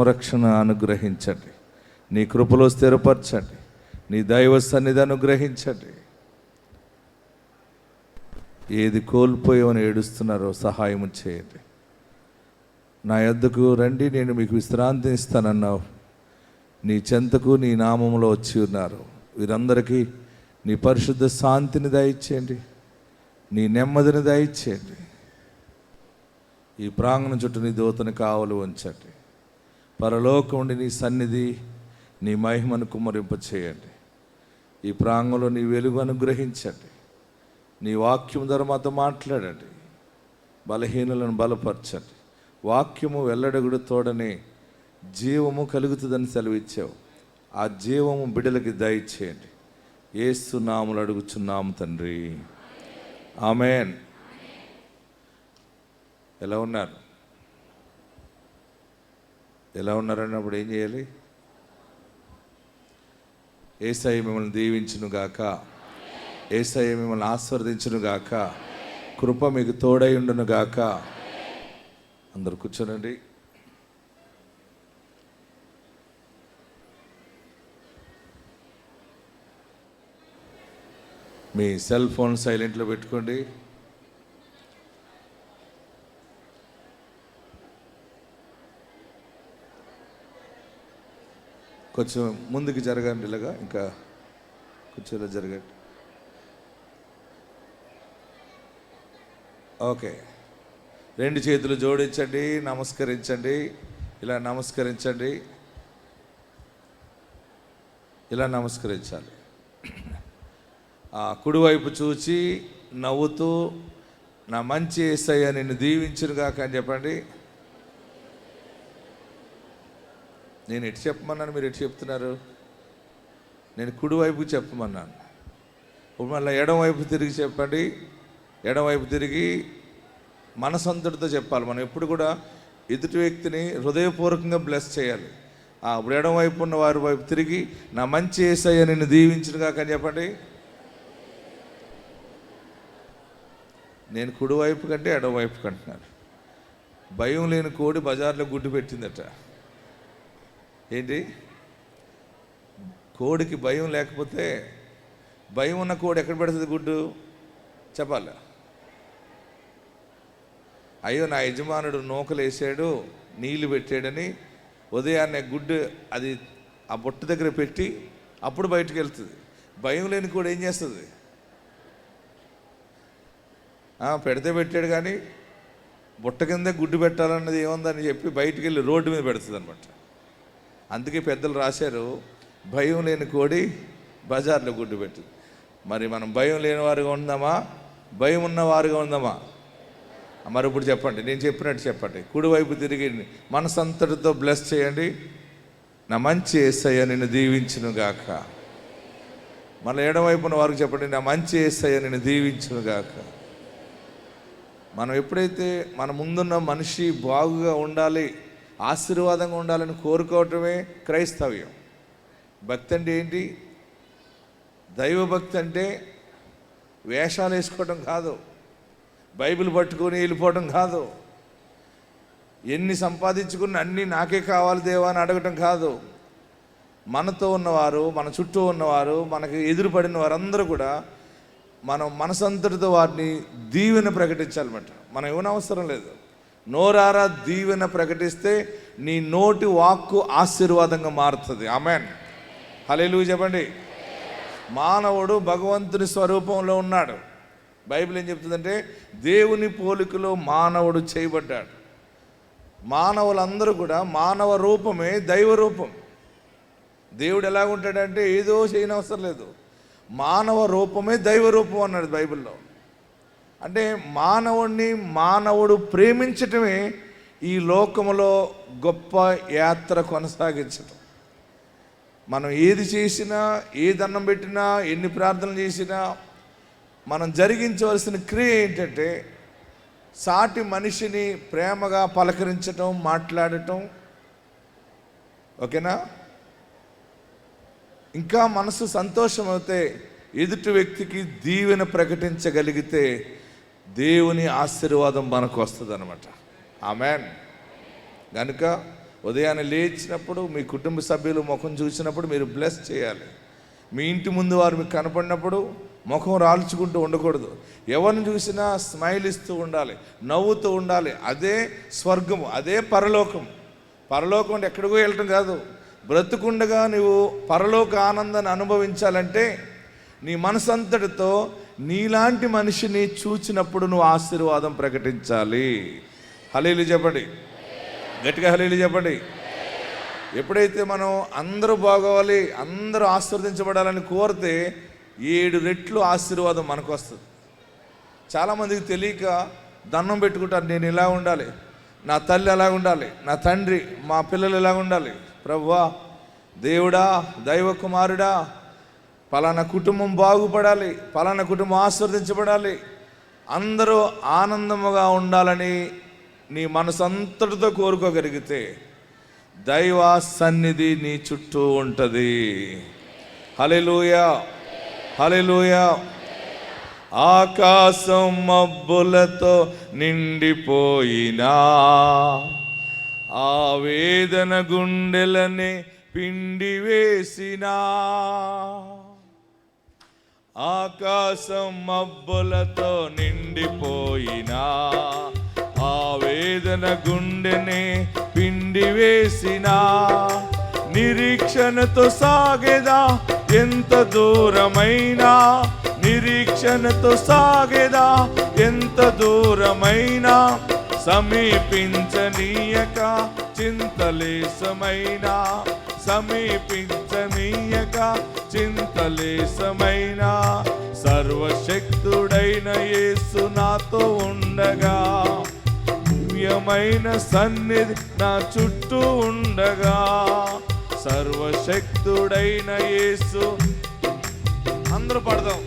సంరక్షణ అనుగ్రహించండి, నీ కృపలో స్థిరపరచండి, నీ దైవ సన్నిధి అనుగ్రహించండి. ఏది కోల్పోయామని ఏడుస్తున్నారో సహాయం చేయండి. నా యొద్దకు రండి, నేను మీకు విశ్రాంతిని ఇస్తానన్నావు. నీ చెంతకు నీ నామంలో వచ్చి ఉన్నారు. వీరందరికీ నీ పరిశుద్ధ శాంతిని దయచేయండి, నీ నెమ్మదిని దయచేయండి. ఈ ప్రాంగణం చుట్టూ నీ దూతని కావలు ఉంచండి. పరలోకం ఉండి నీ సన్నిధి, నీ మహిమను కుమ్మరింప చేయండి. ఈ ప్రాంగంలో నీ వెలుగు అనుగ్రహించండి. నీ వాక్యం ద్వారా మాతో మాట్లాడండి. బలహీనులను బలపరచండి. వాక్యము వెల్లడగుడు తోడనే జీవము కలుగుతుందని సెలవిచ్చావు. ఆ జీవము బిడ్డలకి దయచేయండి. యేసు నామములో అడుగుచున్నాము తండ్రి, ఆమేన్. ఎలా ఉన్నారు? ఎలా ఉన్నారన్నప్పుడు ఏం చేయాలి? యేసయ్య మిమ్మల్ని దీవించునుగాక, యేసయ్య మిమ్మల్ని ఆశీర్వదించునుగాక, కృప మీకు తోడై ఉండునుగాక. అందరు కూర్చోనండి. మీ సెల్ ఫోన్ సైలెంట్లో పెట్టుకోండి. కొంచెం ముందుకు జరగండి, ఇలాగా ఇంకా కొంచెం ఇలా జరగండి. ఓకే, రెండు చేతులు జోడించండి, నమస్కరించండి. ఇలా నమస్కరించండి, ఇలా నమస్కరించాలి. కుడివైపు చూచి నవ్వుతూ, నా మంచి యేసయ్య నిన్ను దీవించునుగాక అని చెప్పండి. నేను ఎటు చెప్పమన్నాను, మీరు ఎటు చెప్తున్నారు? నేను కుడివైపు చెప్పమన్నాను. ఇప్పుడు మళ్ళీ ఎడమవైపు తిరిగి చెప్పండి. ఎడమవైపు తిరిగి మనసంతటితో చెప్పాలి. మనం ఎప్పుడు కూడా ఎదుటి వ్యక్తిని హృదయపూర్వకంగా బ్లెస్ చేయాలి. ఇప్పుడు ఎడమవైపు ఉన్న వారి వైపు తిరిగి, నా మంచి యేసయ్య నిన్ను దీవించునుగాక అని చెప్పండి. నేను కుడివైపు కంటే ఎడమవైపు కంటున్నాను. భయం లేని కోడి బజార్లో గుడ్డు పెట్టిందట. ఏంటి? కోడికి భయం లేకపోతే, భయం ఉన్న కోడి ఎక్కడ పెడుతుంది గుడ్డు? చెప్పాలి. అయ్యో నా యజమానుడు నూకలు వేసాడు, నీళ్ళు పెట్టాడని ఉదయాన్నే గుడ్డు అది ఆ బొట్టు దగ్గర పెట్టి అప్పుడు బయటకు వెళ్తుంది. భయం లేని కోడి ఏం చేస్తుంది? పెడితే పెట్టాడు కానీ బుట్ట కింద గుడ్డు పెట్టాలన్నది ఏముందని చెప్పి బయటికి వెళ్ళి రోడ్డు మీద పెడుతుంది అనమాట. అందుకే పెద్దలు రాశారు, భయం లేని కోడి బజార్లో గుడ్డు పెట్టింది. మరి మనం భయం లేని వారుగా ఉందామా, భయం ఉన్నవారుగా ఉందామా? మరి ఇప్పుడు చెప్పండి, నేను చెప్పినట్టు చెప్పండి. కుడివైపు తిరిగి మనసంతటితో బ్లెస్ చేయండి. నా మంచి యేసయ్య నిన్ను దీవించునుగాక. మళ్ళీ ఎడమవైపున వారికి చెప్పండి, నా మంచి యేసయ్య నిన్ను దీవించునుగాక. మనం ఎప్పుడైతే మన ముందున్న మనిషి బాగుగా ఉండాలి, ఆశీర్వాదంగా ఉండాలని కోరుకోవటమే క్రైస్తవ్యం. భక్తి అంటే ఏంటి? దైవభక్తి అంటే వేషాలు వేసుకోవడం కాదు, బైబిల్ పట్టుకొని వెళ్ళిపోవడం కాదు, ఎన్ని సంపాదించుకుని అన్నీ నాకే కావాలి దేవా అని అడగటం కాదు. మనతో ఉన్నవారు, మన చుట్టూ ఉన్నవారు, మనకి ఎదురుపడిన వారందరూ కూడా మనం మనసంతటితో వారిని దీవెన ప్రకటించాలన్నమాట. మనం ఏమనవసరం లేదు, నోరారా దీవెన ప్రకటిస్తే నీ నోటి వాక్కు ఆశీర్వాదంగా మారుతుంది. ఆమేన్, హల్లెలూయా చెప్పండి. మానవుడు భగవంతుని స్వరూపంలో ఉన్నాడు. బైబిల్ ఏం చెప్తుందంటే, దేవుని పోలికలో మానవుడు చేయబడ్డాడు. మానవులందరూ కూడా మానవ రూపమే దైవ రూపం. దేవుడు ఎలా ఉంటాడంటే ఏదో చేయనవసరం లేదు, మానవ రూపమే దైవ రూపం అన్నాడు బైబిల్లో. అంటే మానవుడు ప్రేమించటమే ఈ లోకములో గొప్ప యాత్ర కొనసాగించటం. మనం ఏది చేసినా, ఏ దండం పెట్టినా, ఎన్ని ప్రార్థనలు చేసినా మనం జరిగించవలసిన క్రియ ఏంటంటే సాటి మనిషిని ప్రేమగా పలకరించటం, మాట్లాడటం. ఓకేనా? ఇంకా మనసు సంతోషమైతే ఎదుటి వ్యక్తికి దీవెన ప్రకటించగలిగితే దేవుని ఆశీర్వాదం మనకు వస్తుంది అనమాట. ఆమేన్. కనుక ఉదయాన్నే లేచినప్పుడు మీ కుటుంబ సభ్యులు ముఖం చూసినప్పుడు మీరు బ్లెస్ చేయాలి. మీ ఇంటి ముందు వారు మీకు కనపడినప్పుడు ముఖం రాల్చుకుంటూ ఉండకూడదు. ఎవరిని చూసినా స్మైల్ ఇస్తూ ఉండాలి, నవ్వుతూ ఉండాలి. అదే స్వర్గము, అదే పరలోకం. పరలోకం అంటే ఎక్కడికో వెళ్ళటం కాదు. బ్రతుకుండగా నువ్వు పరలోక ఆనందాన్ని అనుభవించాలంటే నీ మనసంతటితో నీలాంటి మనిషిని చూచినప్పుడు నువ్వు ఆశీర్వాదం ప్రకటించాలి. హల్లెలూయా చెప్పండి, గట్టిగా హల్లెలూయా చెప్పండి. ఎప్పుడైతే మనం అందరూ బాగోవాలి, అందరూ ఆశీర్వదించబడాలని కోరితే 7 రెట్లు ఆశీర్వాదం మనకు వస్తుంది. చాలామందికి తెలియక దండం పెట్టుకుంటారు, నేను ఇలా ఉండాలి, నా తల్లి ఎలా ఉండాలి, నా తండ్రి, మా పిల్లలు ఎలా ఉండాలి. ప్రభువా, దేవుడా, దైవ కుమారుడా, పలానా కుటుంబం బాగుపడాలి, పలానా కుటుంబం ఆశీర్వదించబడాలి, అందరూ ఆనందముగా ఉండాలని నీ మనసంతటితో కోరుకోగలిగితే దైవ సన్నిధి నీ చుట్టూ ఉంటుంది. హల్లెలూయా, హల్లెలూయా. ఆకాశం మబ్బులతో నిండిపోయినా ఆవేదన గుండెలనే పిండి వేసినా, ఆకాశం మబ్బులతో నిండిపోయినా ఆవేదన గుండెనే పిండి వేసినా, నిరీక్షణతో సాగేదా ఎంత దూరమైనా, నిరీక్షణతో సాగేదా ఎంత దూరమైనా, సమీపించనీయక చింతలేశమైనా, సమీపించనీయక చింతలేశమైనా, సర్వశక్తుడైన యేసు నాతో ఉండగా, దివ్యమైన సన్నిధి నా చుట్టూ ఉండగా, సర్వశక్తుడైన యేసు. అందరూ పడదాం,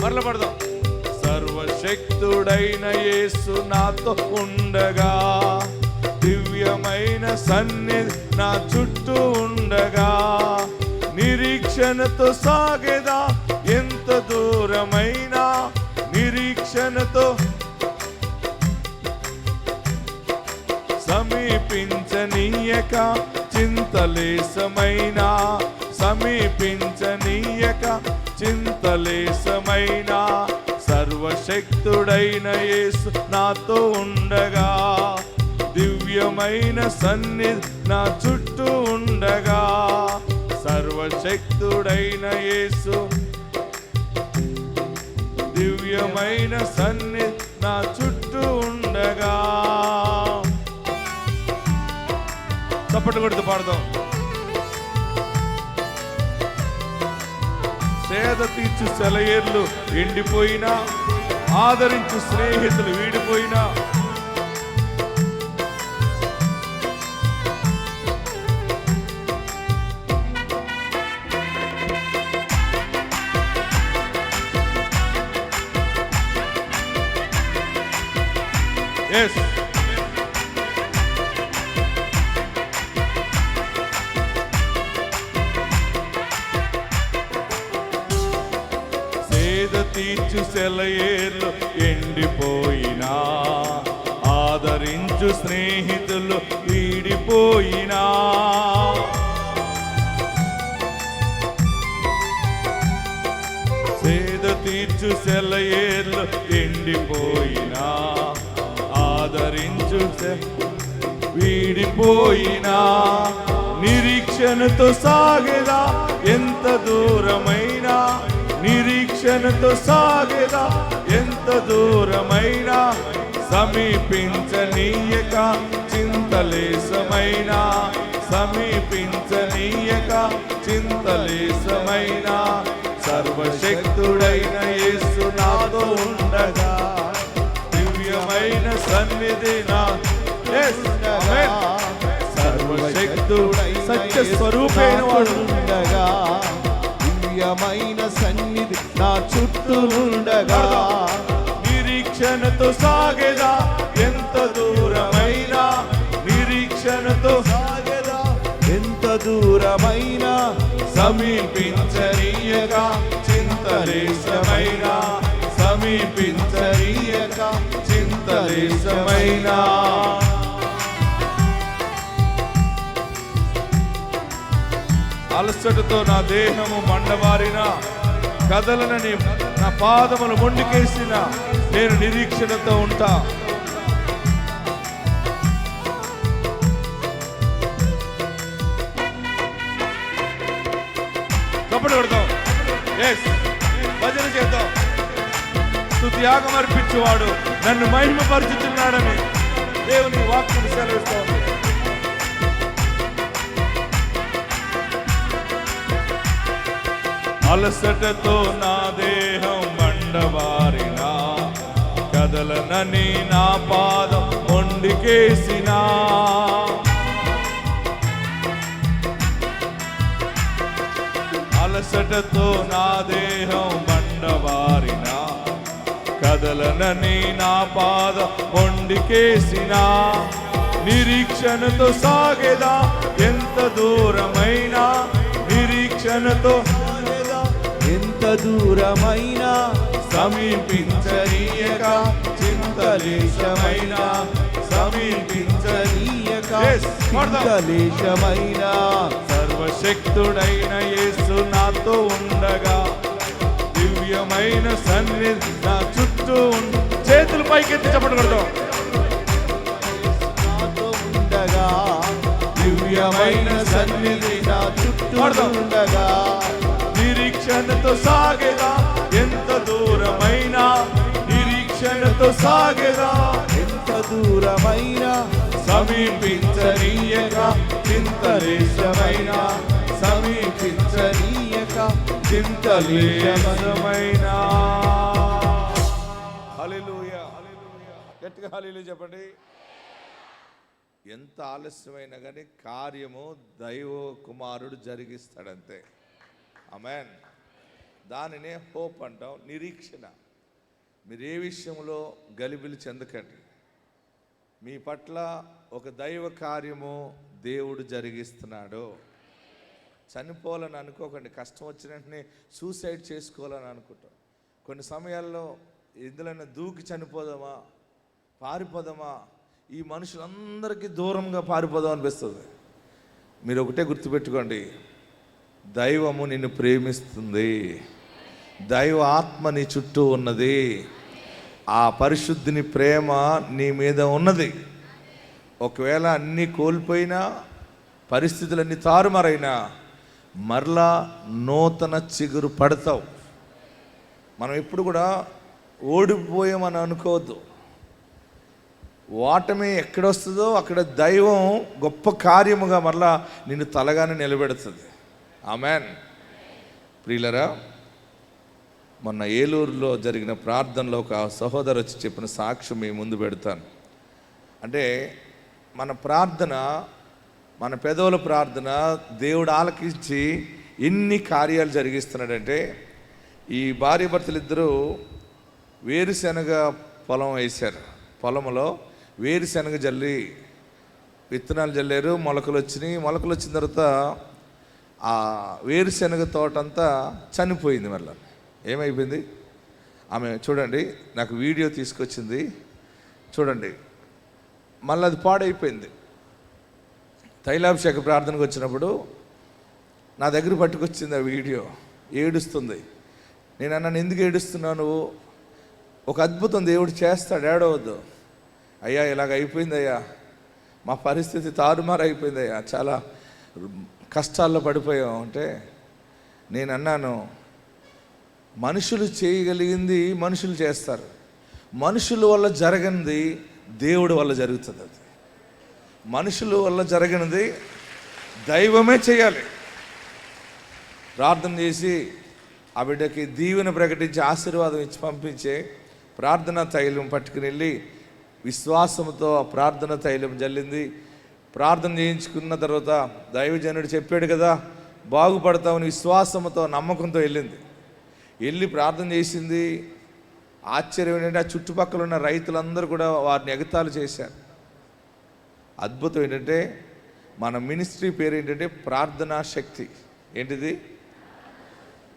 మరల పడదాం. సర్వశక్తుడైన యేసు నాతో ఉండగా, దివ్యమైన సన్నిధి నా చుట్టూ ఉండగా, నిరీక్షణతో సాగేదా ఎంత దూరమైనా, నిరీక్షణతో సమీపించనీయక చింతలేశమైనా, సమీపించనీయక చింతలేశమైనా, సర్వశక్తుడైన యేసు నాతో ఉండగా, దివ్యమైన సన్నిధి నా చుట్టూ ఉండగా, సర్వశక్తుడైన యేసు, దివ్యమైన సన్నిధి నా చుట్టూ ఉండగా. చప్పట్లు కొడుతూ పాడదాం. సేద తీర్చు సెలయేర్లు ఎండిపోయినా, ఆదరించు స్నేహితులు వీడిపోయినా, సేద తీర్చు సెలయేర్లు ఎండిపోయినా, ఆదరించు స్నేహితులు వీడిపోయినా, సేద తీర్చు సెలయేర్లు ఎండిపోయినా, ఆదరించు వీడిపోయినా, నిరీక్షణతో సాగేదా ఎంత దూరమైనా, నిరీక్షణతో సాగేదా ఎంత దూరమైనా, సమీపించనీయక చింతలేశమైనా, సమీపించనీయక చింతలేశమైనా, సర్వశక్తుడైన యేసు నాతో ఉండగా, దివ్యమైన సన్నిధి నా సర్వశక్తుడై సత్య స్వరూపైన వాడు ఉండగా, దివ్యమైన సన్నిధి నా చుట్టూ ఉండగా, నిరీక్షణతో సాగేదా ఎంత దూరమైనా, నిరీక్షణతో సాగేదా ఎంత దూరమైనా, సమీపించనీయక చింతలేశమైనా, సమీపించనీయక చింతలేశమైనా, దూరమైన అలసటతో నా దేహము మండమారిన కదలనని నా పాదములు మొండికేసిన నేను నిరీక్షణతో ఉంటా. కప్పుడు కొడతాం, భజన చేద్దాం. స్తుత్యాగం అర్పించేవాడు నన్ను మహిమపరుచుతున్నాడని దేవుని వాక్యం సెలవిస్తూ ఉంది. అలసటతో నా దేహం మండబారిన కదలనని నా పాదం మొండికేసిన అలసటతో నా దేహం మండబారిన కదలనని నా పాదం మొండికేసిన నిరీక్షణతో సాగేదా ఎంత దూరమైనా నిరీక్షణతో ఎంత దూరమైన సమీపించనీయక చింతలేశమైన సమీపించనీయక చింతలేశమైన సర్వశక్తుడైన యేసు నాతో ఉండగా దివ్యమైన సన్నిధి నా చుట్టూ చేతులు పైకెత్తి చెప్పండి కొడతాం. నాతో ఉండగా దివ్యమైన సన్నిధి నా చుట్టూ ఉండగా నిరీక్షణతో సాగేదా ఎంత దూరమైనా నిరీక్షణతో సాగేదా ఎంత దూరమైన సమీపించనీయక చింతలేశమైన సమీపించనీయక చింతలేశమైన. హల్లెలూయా, గట్టిగా హల్లెలూయా చెప్పండి. ఎంత ఆలస్యమైనా కానీ కార్యము దైవ కుమారుడు జరిగిస్తాడంతే. ఆమేన్. దానినే హోప్ అంటాం, నిరీక్షణ. మీరు ఏ విషయంలో గలిబిలి చెందకండి. మీ పట్ల ఒక దైవ కార్యము దేవుడు జరిగిస్తున్నాడు. చనిపోవాలని అనుకోకండి. కష్టం వచ్చిన వెంటనే సూసైడ్ చేసుకోవాలని అనుకుంటాం. కొన్ని సమయాల్లో ఎందులోనే దూకి చనిపోదామా, పారిపోదామా, ఈ మనుషులందరికీ దూరంగా పారిపోదాం అనిపిస్తుంది. మీరు ఒకటే గుర్తుపెట్టుకోండి, దైవము నిన్ను ప్రేమిస్తుంది. దైవ ఆత్మ నీ చుట్టూ ఉన్నది. ఆ పరిశుద్ధిని ప్రేమ నీ మీద ఉన్నది. ఒకవేళ అన్నీ కోల్పోయినా, పరిస్థితులన్నీ తారుమారైనా మరలా నూతన చిగురు పడతావు. మనం ఎప్పుడు కూడా ఓడిపోయామని అనుకోవద్దు. ఓటమి ఎక్కడొస్తుందో అక్కడ దైవం గొప్ప కార్యముగా మరలా నిన్ను తలగానే నిలబెడుతుంది. ఆమెన్. ప్రియులరా, మొన్న ఏలూరులో జరిగిన ప్రార్థనలో ఒక సహోదరు వచ్చి చెప్పిన సాక్ష్యం మీ ముందు పెడతాను. అంటే మన ప్రార్థన, మన పెదవుల ప్రార్థన దేవుడు ఆలకించి ఎన్ని కార్యాలు జరిగిస్తున్నాడంటే, ఈ భార్య భర్తలు ఇద్దరూ వేరుశనగ పొలం వేశారు. పొలంలో వేరుశనగ జల్లి విత్తనాలు జల్లారు, మొలకలు వచ్చినాయి. మొలకలు వచ్చిన తర్వాత ఆ వేరుశనగ తోట అంతా చనిపోయింది. మళ్ళీ ఏమైపోయింది? ఆమె చూడండి, నాకు వీడియో తీసుకొచ్చింది చూడండి. మళ్ళీ అది పాడైపోయింది. తైలాభిషేక ప్రార్థనకు వచ్చినప్పుడు నా దగ్గర పట్టుకొచ్చింది ఆ వీడియో. ఏడుస్తుంది. నేను అన్నాను, ఎందుకు ఏడుస్తున్నావు నువ్వు? ఒక అద్భుతం దేవుడు చేస్తాడు, ఏడవద్దు. అయ్యా ఇలాగ అయిపోయిందయ్యా, మా పరిస్థితి తారుమారు అయిపోయిందయ్యా, చాలా కష్టాల్లో పడిపోయాం అంటే నేను అన్నాను, మనుషులు చేయగలిగింది మనుషులు చేస్తారు, మనుషుల వల్ల జరగనిది దేవుడి వల్ల జరుగుతుంది. అది మనుషుల వల్ల జరగనిది దైవమే చేయాలి. ప్రార్థన చేసి ఆ బిడ్డకి దీవెన ప్రకటించి ఆశీర్వాదం ఇచ్చి పంపించే ప్రార్థనా తైలం పట్టుకుని వెళ్ళి విశ్వాసంతో ఆ ప్రార్థన తైలం జల్లింది. ప్రార్థన చేయించుకున్న తర్వాత దైవజనుడు చెప్పాడు కదా బాగుపడతామని విశ్వాసంతో నమ్మకంతో వెళ్ళింది. వెళ్ళి ప్రార్థన చేసింది. ఆశ్చర్యం ఏంటంటే ఆ చుట్టుపక్కల ఉన్న రైతులందరూ కూడా వారిని ఎగతాళి చేశారు. అద్భుతం ఏంటంటే మన మినిస్ట్రీ పేరు ఏంటంటే ప్రార్థనా శక్తి. ఏంటిది?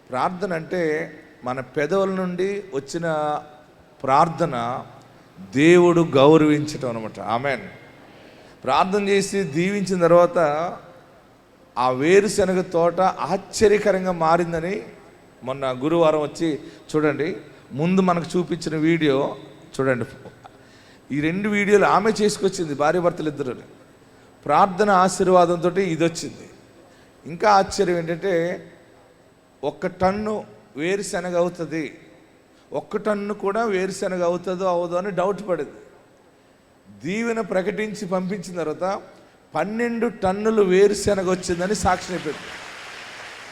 ప్రార్థన అంటే మన పెదవుల నుండి వచ్చిన ప్రార్థన దేవుడు గౌరవించటం అనమాట. ఆమెన్. ప్రార్థన చేసి దీవించిన తర్వాత ఆ వేరుశనగ తోట ఆశ్చర్యకరంగా మారిందని మొన్న గురువారం వచ్చి చూడండి, ముందు మనకు చూపించిన వీడియో చూడండి. ఈ 2 వీడియోలు ఆమె చేసుకొచ్చింది, భార్యాభర్తలు ఇద్దరు. ప్రార్థన ఆశీర్వాదంతో ఇది వచ్చింది. ఇంకా ఆశ్చర్యం ఏంటంటే 1 టన్ను వేరుశనగ అవుతుంది, 1 టన్ను కూడా వేరుశనగ అవుతుందో అవదో అని డౌట్ పడింది. దీవెన ప్రకటించి పంపించిన తర్వాత 12 టన్నులు వేరుశనగ వచ్చిందని సాక్షి చెప్పింది.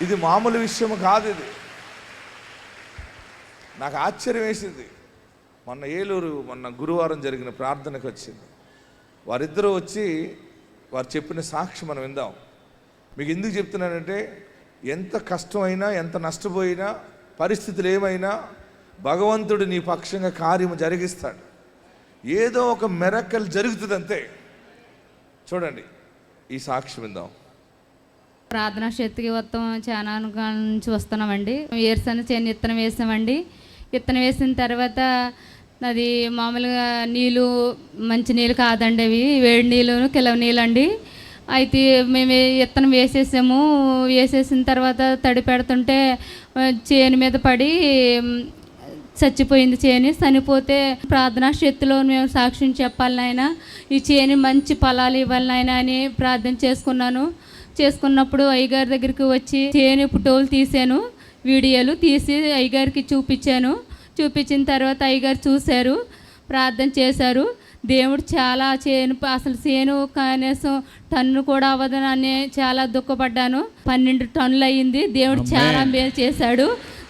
ఇది మామూలు విషయం కాదు. ఇది నాకు ఆశ్చర్యం వేసింది. మొన్న ఏలూరు గురువారం జరిగిన ప్రార్థనకు వచ్చింది. వారిద్దరూ వచ్చి వారు చెప్పిన సాక్షి మనం విందాం. మీకు ఎందుకు చెప్తున్నానంటే, ఎంత కష్టమైనా, ఎంత నష్టపోయినా, పరిస్థితులు ఏమైనా భగవంతుడు నీ పక్షంగా కార్యము జరిగిస్తాడు. ఏదో ఒక మిరకల్ జరుగుతుంది అంతే. చూడండి, ఈ సాక్షి విందాం. ప్రార్థనా శక్తికి మొత్తం చాలా నుంచి వస్తున్నామండి. ఏరుశనగ చేను విత్తనం వేసామండి. విత్తనం వేసిన తర్వాత అది మామూలుగా నీళ్ళు, మంచి నీళ్ళు కాదండి, అవి వేడి నీళ్ళు, కిలవ నీళ్ళు అండి. అయితే మేము విత్తనం వేసేసిన తర్వాత తడి పెడుతుంటే చేను మీద పడి చచ్చిపోయింది. చేను చనిపోతే ప్రార్థనా శక్తిలో మేము సాక్ష్యం చెప్పాలి నాయన, ఈ చేను మంచి ఫలాలు ఇవ్వాలి నాయన అని ప్రార్థన చేసుకున్నప్పుడు అయ్యగారి దగ్గరికి వచ్చి చేను ఫోటోలు తీసాను, వీడియోలు తీసి అయ్యగారికి చూపించిన తర్వాత అయ్యగారు చూశారు, ప్రార్థన చేశారు. దేవుడు చాలా అసలు చేను కనీసం టన్ను కూడా అవ్వదని చాలా దుఃఖపడ్డాను. 12 టన్నులు అయ్యింది. దేవుడు చాలా మేలు చేశాడు.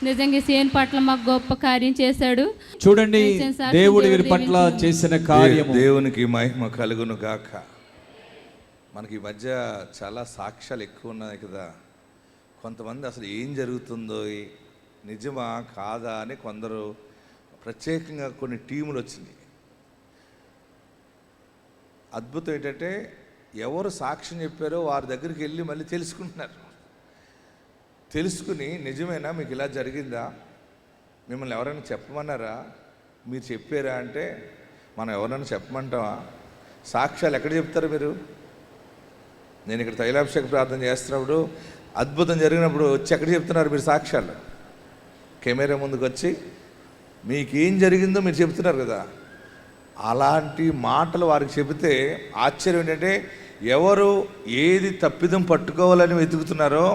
నిజంగా చేను పట్ల మాకు గొప్ప కార్యం చేశాడు. చూడండి, దేవుడు వీరి పట్ల చేసిన కార్యం. దేవునికి మహిమ కలుగును గాక. మనకి ఈ మధ్య చాలా సాక్ష్యాలు ఎక్కువ ఉన్నాయి కదా. కొంతమంది అసలు ఏం జరుగుతుందో, నిజమా కాదా అని కొందరు, ప్రత్యేకంగా కొన్ని టీములు వచ్చినాయి. అద్భుతం ఏంటంటే, ఎవరు సాక్ష్యం చెప్పారో వారి దగ్గరికి వెళ్ళి మళ్ళీ తెలుసుకుని నిజమేనా, మీకు ఇలా జరిగిందా, మిమ్మల్ని ఎవరైనా చెప్పమన్నారా, మీరు చెప్పారా అంటే, మనం ఎవరైనా చెప్పమంటావా? సాక్ష్యాలు ఎక్కడ చెప్తారు మీరు? నేను ఇక్కడ తైలాభిషేక ప్రార్థన చేస్తున్నప్పుడు అద్భుతం జరిగినప్పుడు వచ్చి ఎక్కడ చెప్తున్నారు మీరు సాక్ష్యాలు? కెమెరా ముందుకు వచ్చి మీకేం జరిగిందో మీరు చెప్తున్నారు కదా. అలాంటి మాటలు వారికి చెబితే ఆశ్చర్యం ఏంటంటే, ఎవరు ఏది తప్పిదం పట్టుకోవాలని వెతుకుతున్నారో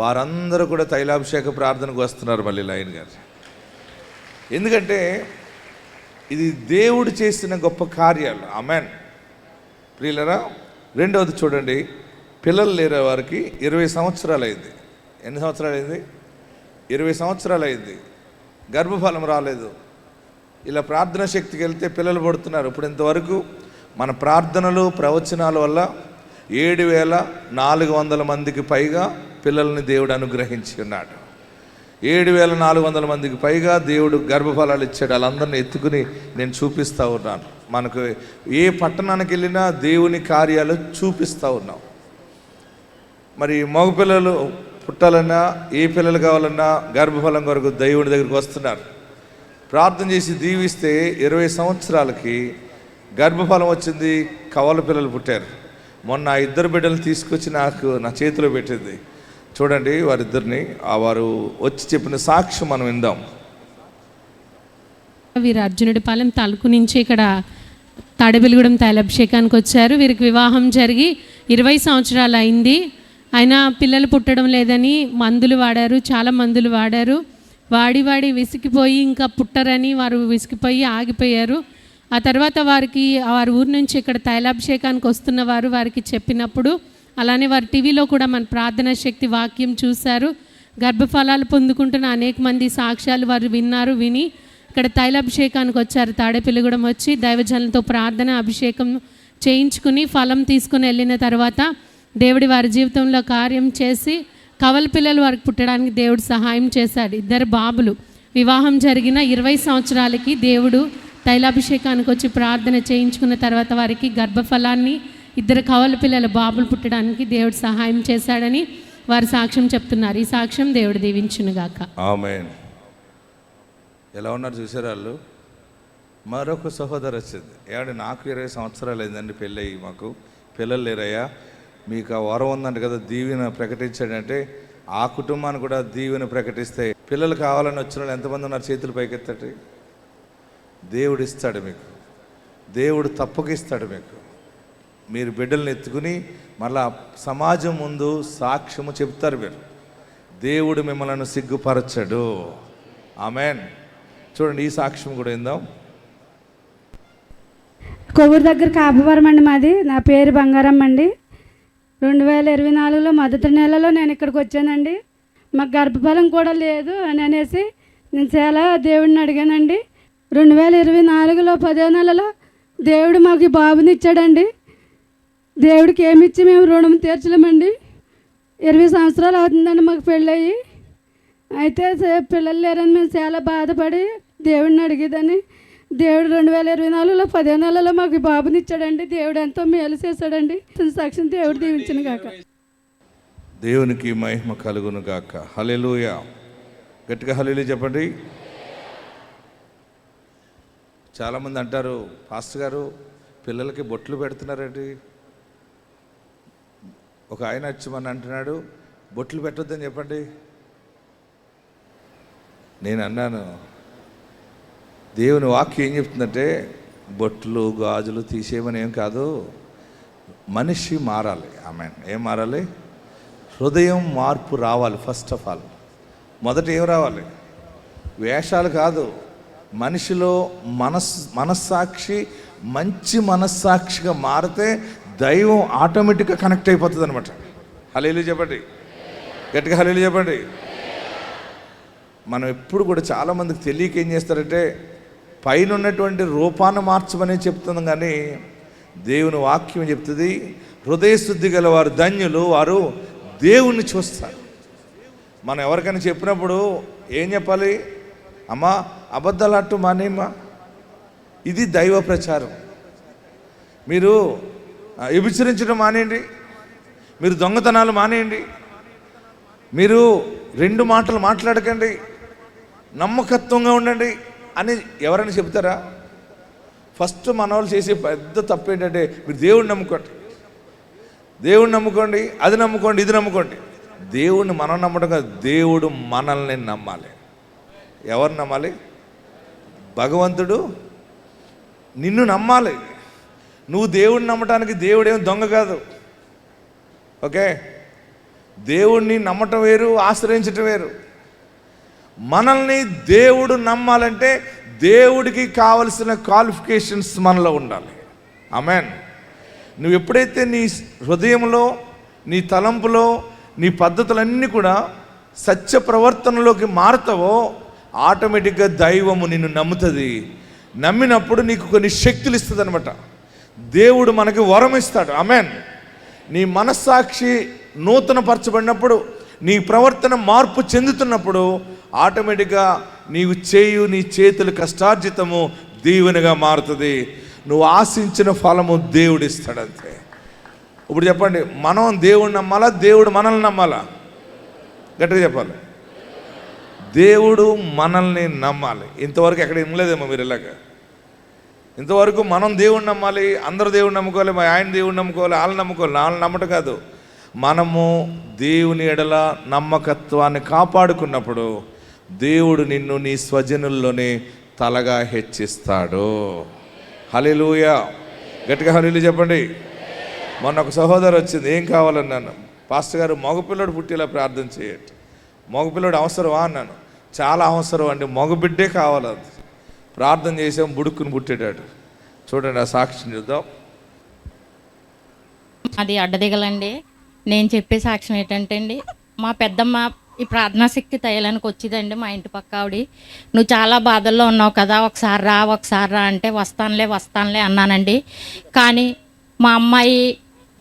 వారందరూ కూడా తైలాభిషేక ప్రార్థనకు వస్తున్నారు మళ్ళీ లైన్ గారు. ఎందుకంటే ఇది దేవుడు చేసిన గొప్ప కార్యాలు. ఆమెన్. ప్రియులరా, రెండవది చూడండి, పిల్లలు లేరు వారికి. 20 సంవత్సరాలు అయింది. ఎన్ని సంవత్సరాలు అయింది? 20 సంవత్సరాలు అయింది. గర్భఫలం రాలేదు. ఇలా ప్రార్థన శక్తికి వెళ్తే పిల్లలు పడుతున్నారు. ఇప్పుడు ఇంతవరకు మన ప్రార్థనలు, ప్రవచనాల వల్ల 7,400 మందికి పైగా పిల్లల్ని దేవుడు అనుగ్రహించి ఉన్నాడు. 7,400 మందికి పైగా దేవుడు గర్భఫలాలు ఇచ్చాడు. వాళ్ళందరినీ ఎత్తుకుని నేను చూపిస్తూ ఉన్నాను. మనకు ఏ పట్టణానికి వెళ్ళినా దేవుని కార్యాలు చూపిస్తూ ఉన్నాం. మరి మగపిల్లలు పుట్టాలన్నా, ఏ పిల్లలు కావాలన్నా గర్భఫలం కొరకు దేవుని దగ్గరికి వస్తున్నారు. ప్రార్థన చేసి దీవిస్తే 20 సంవత్సరాలకి గర్భఫలం వచ్చింది. కవల పిల్లలు పుట్టారు. మొన్న 2 బిడ్డలు తీసుకొచ్చి నా చేతిలో పెట్టింది. చూడండి వారిద్దరిని, వారు వచ్చి చెప్పిన సాక్ష్యం మనం విందాం. వీరు అర్జునుడిపాలెం తలుకు నుంచి ఇక్కడ తాడేపల్లిగూడెం తైలాభిషేకానికి వచ్చారు. వీరికి వివాహం జరిగి 20 సంవత్సరాలు అయింది. అయినా పిల్లలు పుట్టడం లేదని మందులు వాడారు, చాలా మందులు వాడారు. వాడి విసిగిపోయి ఇంకా పుట్టరని వారు విసిగిపోయి ఆగిపోయారు. ఆ తర్వాత వారి ఊరు నుంచి ఇక్కడ తైలాభిషేకానికి వస్తున్న వారికి చెప్పినప్పుడు, అలానే వారు టీవీలో కూడా మన ప్రార్థనా శక్తి వాక్యం చూశారు. గర్భఫలాలు పొందుకుంటున్న అనేక మంది సాక్ష్యాలు వారు విని ఇక్కడ తైలాభిషేకానికి వచ్చారు. తాడేపల్లిగూడెం వచ్చి దైవజనులతో ప్రార్థన అభిషేకం చేయించుకుని ఫలం తీసుకుని వెళ్ళిన తర్వాత దేవుడి వారి జీవితంలో కార్యం చేసి కవల పిల్లలు వారికి పుట్టడానికి దేవుడు సహాయం చేశాడు. 2 బాబులు. వివాహం జరిగిన 20 సంవత్సరాలకి దేవుడు తైలాభిషేకానికి వచ్చి ప్రార్థన చేయించుకున్న తర్వాత వారికి గర్భఫలాన్ని, 2 కవల పిల్లల బాబులు పుట్టడానికి దేవుడు సహాయం చేశాడని వారు సాక్ష్యం చెప్తున్నారు. ఈ సాక్ష్యం దేవుడు దీవించునుగాక. ఆమేన్. ఎలా ఉన్నారు చూసారా వాళ్ళు? మరొక సహోదరు వచ్చింది, ఏమంటే నాకు 20 సంవత్సరాలు అయిందండి పెళ్ళి అయ్యి, మాకు పిల్లలు లేరయ్యా, మీకు ఆ వరం ఉందంట కదా దీవెన ప్రకటించాడంటే ఆ కుటుంబాన్ని కూడా దీవెన ప్రకటిస్తే పిల్లలు కావాలని వచ్చిన వాళ్ళు ఎంతమంది ఉన్నారు? చేతులు పైకెత్తండి. దేవుడు ఇస్తాడు మీకు, దేవుడు తప్పకిస్తాడు మీకు. మీరు బిడ్డలను ఎత్తుకుని మళ్ళా సమాజం ముందు సాక్ష్యము చెప్తారు. మీరు దేవుడు మిమ్మల్ని సిగ్గుపరచడు. ఆమెన్. చూడండి, ఈ సాక్ష్యం కూడా ఇందాం. కొవ్వూరు దగ్గర కాపువరం అండి మాది. నా పేరు బంగారమ్మ అండి. 2024లో మొదటి నెలలో నేను ఇక్కడికి వచ్చానండి. మాకు గర్భఫలం కూడా లేదు అని అనేసి నేను చాలా దేవుడిని అడిగానండి. 2024లో 10వ నెలలో దేవుడు మాకు ఈ బాబుని ఇచ్చాడండి. దేవుడికి ఏమిచ్చి మేము రుణం తీర్చలేమండి. 20 సంవత్సరాలు అవుతుందండి మాకు పెళ్ళయి. అయితే పిల్లలు లేరని మేము చాలా బాధపడి దేవుడిని అడిగేదని దేవుడు 2024లో 10వ నెలలో మాకు ఈ బాబుని ఇచ్చాడండి. దేవుడు ఎంతో మేలు చేశాడండి. సాక్షి దేవుడు దీవించిన గాక. దేవునికి మహిమ కలుగును గాక. హల్లెలూయా. గట్టిగా హల్లెలూయా చెప్పండి. చాలామంది అంటారు, పాస్టర్ గారు పిల్లలకి బొట్లు పెడుతున్నారండి. ఒక ఆయన వచ్చి మన అంటున్నాడు, బొట్లు పెట్టొద్దని చెప్పండి. నేను అన్నాను, దేవుని వాక్యం ఏం చెప్తుందంటే బొట్లు గాజులు తీసేయమని ఏం కాదు, మనిషి మారాలి. ఆమెన్. ఏం మారాలి? హృదయం మార్పు రావాలి. ఫస్ట్ ఆఫ్ ఆల్ మొదట ఏం రావాలి? వేషాలు కాదు, మనిషిలో మనస్సాక్షి మంచి మనస్సాక్షిగా మారితే దైవం ఆటోమేటిక్గా కనెక్ట్ అయిపోతుంది అనమాట. హల్లెలూయా చెప్పండి. గట్టిగా హల్లెలూయా చెప్పండి. మనం ఎప్పుడు కూడా చాలామందికి తెలియక ఏం చేస్తారంటే పైన ఉన్నటువంటి రూపాన్ని మార్చమని చెప్తున్నాం, కానీ దేవుని వాక్యం చెప్తుంది హృదయశుద్ధి గల వారు ధన్యులు, వారు దేవుణ్ణి చూస్తారు. మనం ఎవరికైనా చెప్పినప్పుడు ఏం చెప్పాలి? అమ్మా అబద్ధాలు అట్టు మానేమ్మా, ఇది దైవ ప్రచారం. మీరు వ్యభిచరించడం మానేయండి, మీరు దొంగతనాలు మానేయండి, మీరు 2 మాటలు మాట్లాడకండి, నమ్మకత్వంగా ఉండండి అని ఎవరైనా చెప్తారా? ఫస్ట్ మన వాళ్ళు చేసే పెద్ద తప్పు ఏంటంటే మీరు దేవుడిని నమ్ముకోండి, దేవుడిని నమ్ముకోండి, అది నమ్ముకోండి, ఇది నమ్ముకోండి. దేవుడిని మనం నమ్మడం కాదు, దేవుడు మనల్ని నమ్మాలి. ఎవరు నమ్మాలి? భగవంతుడు నిన్ను నమ్మాలి. నువ్వు దేవుడిని నమ్మటానికి దేవుడేం దొంగ కాదు. ఓకే, దేవుణ్ణి నమ్మటం వేరు, ఆశ్రయించటం వేరు. మనల్ని దేవుడు నమ్మాలంటే దేవుడికి కావలసిన క్వాలిఫికేషన్స్ మనలో ఉండాలి. ఆమెన్. నువ్వు ఎప్పుడైతే నీ హృదయంలో, నీ తలంపులో, నీ పద్ధతులన్నీ కూడా సత్య ప్రవర్తనలోకి మారుతావో ఆటోమేటిక్గా దైవము నిన్ను నమ్ముతుంది. నమ్మినప్పుడు నీకు కొన్ని శక్తులు ఇస్తుంది అనమాట. దేవుడు మనకి వరం ఇస్తాడు. ఆమెన్. నీ మనస్సాక్షి నూతనపరచబడినప్పుడు, నీ ప్రవర్తన మార్పు చెందుతున్నప్పుడు ఆటోమేటిక్గా నీవు నీ చేతుల కష్టార్జితము దీవెనగా మారుతుంది. నువ్వు ఆశించిన ఫలము దేవుడు ఇస్తాడంతే. ఇప్పుడు చెప్పండి, మనం దేవుడిని నమ్మాలా, దేవుడు మనల్ని నమ్మాలా? గట్టిగా చెప్పాలి. దేవుడు మనల్ని నమ్మాలి. ఇంతవరకు ఎక్కడ వినలేదేమో మీరు ఇలాగా. ఇంతవరకు మనం దేవుడిని నమ్మాలి, అందరూ దేవుడిని నమ్ముకోవాలి, మా ఆయన దేవుడిని నమ్ముకోవాలి, వాళ్ళని నమ్ముకోవాలి. వాళ్ళని నమ్మటం కాదు, మనము దేవుని ఎడల నమ్మకత్వాన్ని కాపాడుకున్నప్పుడు దేవుడు నిన్ను నీ స్వజనుల్లోనే తలగా హెచ్చిస్తాడు. హల్లెలూయా. గట్టిగా హల్లెలూయా చెప్పండి. మొన్న ఒక సహోదరు వచ్చింది, ఏం కావాలన్నాను. పాస్టర్ గారు మగపిల్లడు పుట్టేలా ప్రార్థన చేయండి. మగపిల్లడు అవసరమా అన్నాను. చాలా అవసరం అండి, మగబిడ్డే కావాలి. అది ప్రార్థన చేసాం, బుడుక్కుని పుట్టేటాడు. చూడండి, ఆ సాక్ష్యం చూద్దాం. అది అడ్డదిగలండి. నేను చెప్పే సాక్ష్యం ఏంటంటే అండి, మా పెద్దమ్మ ఈ ప్రార్థనా శక్తి తయ్యడానికి వచ్చిందండి. మా ఇంటి పక్క ఆవిడ, నువ్వు చాలా బాధల్లో ఉన్నావు కదా, ఒకసారి రా అంటే వస్తానులే అన్నానండి. కానీ మా అమ్మాయి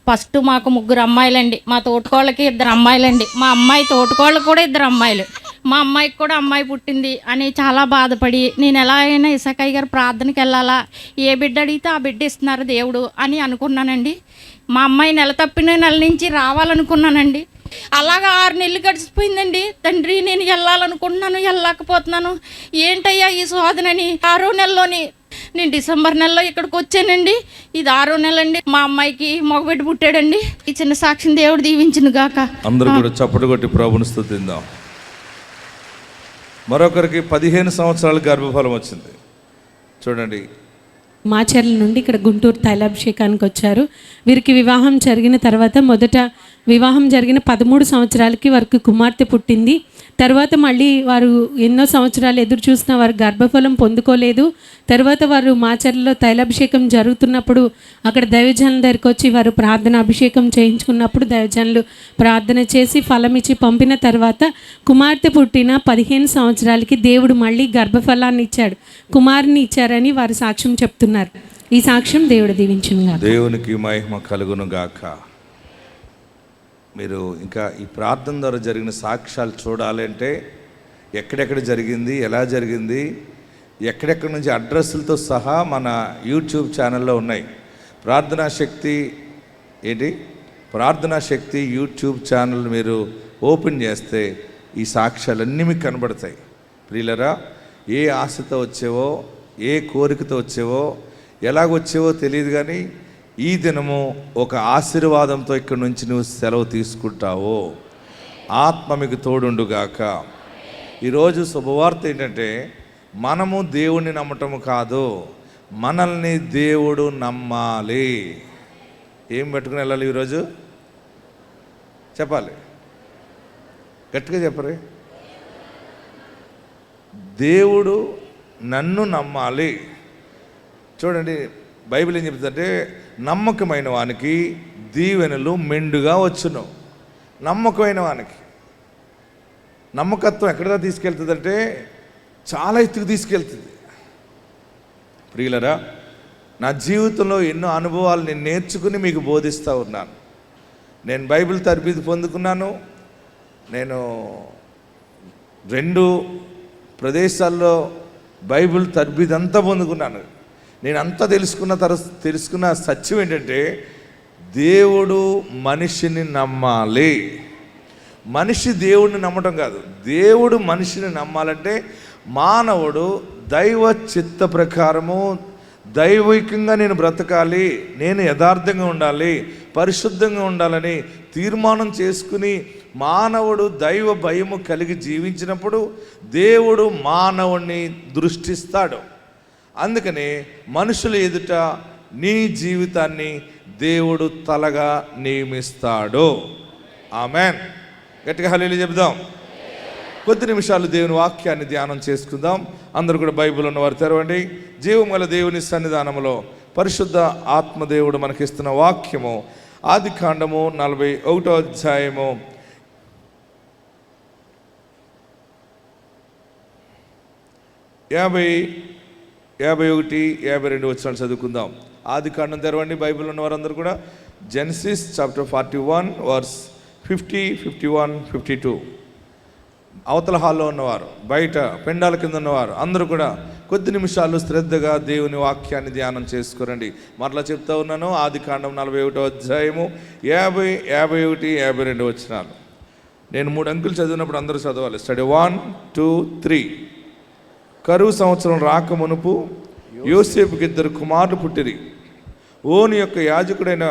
ఫస్ట్, మాకు 3 అమ్మాయిలండి, మా తోటికోళ్ళకి 2 అమ్మాయిలండి, మా అమ్మాయి తోటికోళ్ళకి కూడా 2 అమ్మాయిలు, మా అమ్మాయికి కూడా అమ్మాయి పుట్టింది అని చాలా బాధపడి, నేను ఎలా అయినా ఇసకయ్య గారు ప్రార్థనకి వెళ్ళాలా, ఏ బిడ్డ అడిగితే ఆ బిడ్డ ఇస్తున్నారు దేవుడు అని అనుకున్నానండి. మా అమ్మాయి నెల తప్పిన నెల నుంచి రావాలనుకున్నానండి. అలాగా 6 నెలలు గడిచిపోయిందండి. తండ్రి నేను వెళ్ళాలనుకుంటున్నాను, వెళ్ళలేకపోతున్నాను, ఏంటయ్యా ఈ శోధనని. 6వ నెలలోని నేను డిసెంబర్ నెలలో ఇక్కడికి వచ్చానండి. ఇది 6వ నెల అండి. మా అమ్మాయికి మగబిడ్డ పుట్టాడండి. ఈ చిన్న సాక్షిని దేవుడు దీవించును గాక. అందరూ కూడా చప్పట్లు కొట్టి ప్రభువుని స్తుతిద్దాం. మరొకరికి 15 సంవత్సరాల గర్భఫలం వచ్చింది. చూడండి, మాచర్ల నుండి ఇక్కడ గుంటూరు తైలాభిషేకానికి వచ్చారు. వీరికి వివాహం జరిగిన తర్వాత మొదట వివాహం జరిగిన 13 సంవత్సరాలకి వారికి కుమార్తె పుట్టింది. తర్వాత మళ్ళీ వారు ఎన్నో సంవత్సరాలు ఎదురు చూసిన వారు గర్భఫలం పొందుకోలేదు. తర్వాత వారు మాచర్లలో తైలాభిషేకం జరుగుతున్నప్పుడు అక్కడ దైవజనుల దగ్గరికి వచ్చి వారు ప్రార్థన అభిషేకం చేయించుకున్నప్పుడు దైవజనులు ప్రార్థన చేసి ఫలం ఇచ్చి పంపిన తర్వాత కుమార్తె పుట్టిన 15 సంవత్సరాలకి దేవుడు మళ్ళీ గర్భఫలాన్ని ఇచ్చాడు, కుమారుని ఇచ్చారని వారు సాక్ష్యం చెప్తున్నారు. ఈ సాక్ష్యం దేవుడు దీవించును. దేవునికి మహిమ కలుగును గాక. మీరు ఇంకా ఈ ప్రార్థన ద్వారా జరిగిన సాక్ష్యాలు చూడాలి అంటే ఎక్కడెక్కడ జరిగింది, ఎలా జరిగింది, ఎక్కడెక్కడి నుంచి అడ్రస్లతో సహా మన యూట్యూబ్ ఛానల్లో ఉన్నాయి. ప్రార్థనా శక్తి యూట్యూబ్ ఛానల్ మీరు ఓపెన్ చేస్తే ఈ సాక్ష్యాలన్నీ మీకు కనబడతాయి. ప్రియులరా, ఏ ఆశతో వచ్చేవో, ఏ కోరికతో వచ్చేవో, ఎలాగొచ్చేవో తెలియదు, కానీ ఈ దినము ఒక ఆశీర్వాదంతో ఇక్కడి నుంచి నువ్వు సెలవు తీసుకుంటావో. ఆత్మ మీకు తోడుండుగాక. ఈరోజు శుభవార్త ఏంటంటే మనము దేవుణ్ణి నమ్మటము కాదు, మనల్ని దేవుడు నమ్మాలి. ఏం పెట్టుకుని వెళ్ళాలి ఈరోజు? చెప్పాలి, గట్టిగా చెప్పరే. దేవుడు నన్ను నమ్మాలి. చూడండి, బైబిల్ ఏం చెప్తుందంటే నమ్మకమైన వానికి దీవెనలు మెండుగా వచ్చును. నమ్మకమైన వానికి నమ్మకత్వం ఎక్కడిదా తీసుకెళ్తుందంటే చాలా ఎత్తుకు తీసుకెళ్తుంది. ప్రియులరా, నా జీవితంలో ఎన్నో అనుభవాలు నేను నేర్చుకుని మీకు బోధిస్తూ ఉన్నాను. నేను బైబిల్ తరబీదు పొందుకున్నాను. నేను 2 ప్రదేశాల్లో బైబిల్ తరబీదు అంతా పొందుకున్నాను. నేను అంతా తెలుసుకున్న సత్యం ఏంటంటే దేవుడు మనిషిని నమ్మాలి. మనిషి దేవుడిని నమ్మటం కాదు, దేవుడు మనిషిని నమ్మాలంటే మానవుడు దైవ చిత్త ప్రకారము దైవికంగా నేను బ్రతకాలి, నేను యథార్థంగా ఉండాలి, పరిశుద్ధంగా ఉండాలని తీర్మానం చేసుకుని మానవుడు దైవ భయము కలిగి జీవించినప్పుడు దేవుడు మానవుణ్ణి దృష్టిస్తాడు. అందుకని మనుషుల ఎదుట నీ జీవితాన్ని దేవుడు తలగా నియమిస్తాడు. ఆమెన్. గట్టిగా హల్లెలూయా చెప్దాం. కొద్ది నిమిషాలు దేవుని వాక్యాన్ని ధ్యానం చేసుకుందాం. అందరూ కూడా బైబిల్ ఉన్నవారు తెరవండి. జీవం గల దేవుని సన్నిధానంలో పరిశుద్ధ ఆత్మదేవుడు మనకిస్తున్న వాక్యము ఆదికాండము 41వ అధ్యాయము 51, 52 వచనాలు చదువుకుందాం. ఆదికాండం తెరవండి, బైబిల్ ఉన్న వారందరూ కూడా. Genesis chapter 41 verse 50, 51, 52. అవతల హాల్లో ఉన్నవారు, బయట పెండాల కింద ఉన్నవారు అందరూ కూడా కొద్ది నిమిషాలు శ్రద్ధగా దేవుని వాక్యాన్ని ధ్యానం చేసుకోరండి. మరలా చెప్తా ఉన్నాను, ఆదికాండం 41వ అధ్యాయము 50, 51, 52 వచనాలు. నేను 3 అంకులు చదివినప్పుడు అందరూ చదవాలి. స్టడీ 1, 2, 3. కరువు సంవత్సరం రాకమునుపు యోసేపుకి 2 కుమారులు పుట్టిరి. ఓని యొక్క యాజకుడైన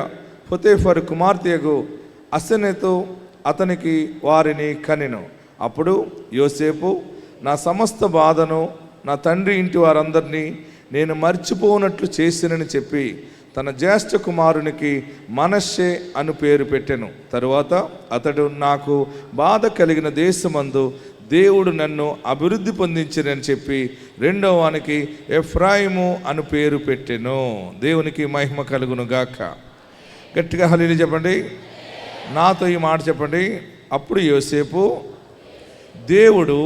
పొతేఫరు కుమార్తెయగు అసెనెతు అతనికి వారిని కనెను. అప్పుడు యోసేపు, నా సమస్త బాధను నా తండ్రి ఇంటి వారందరినీ నేను మర్చిపోనట్లు చేసినని చెప్పి తన జ్యేష్ఠ కుమారునికి మనష్షే అను పేరు పెట్టెను. తరువాత అతడు, నాకు బాధ కలిగిన దేశమందు దేవుడు నన్ను అభివృద్ధి పొందించినని చెప్పి 2వ వానికి ఎఫ్రాయిము అను పేరు పెట్టెను. దేవునికి మహిమ కలుగును గాక. గట్టిగా హల్లెలూయా చెప్పండి. నాతో ఈ మాట చెప్పండి. అప్పుడు యోసేపు, దేవుడు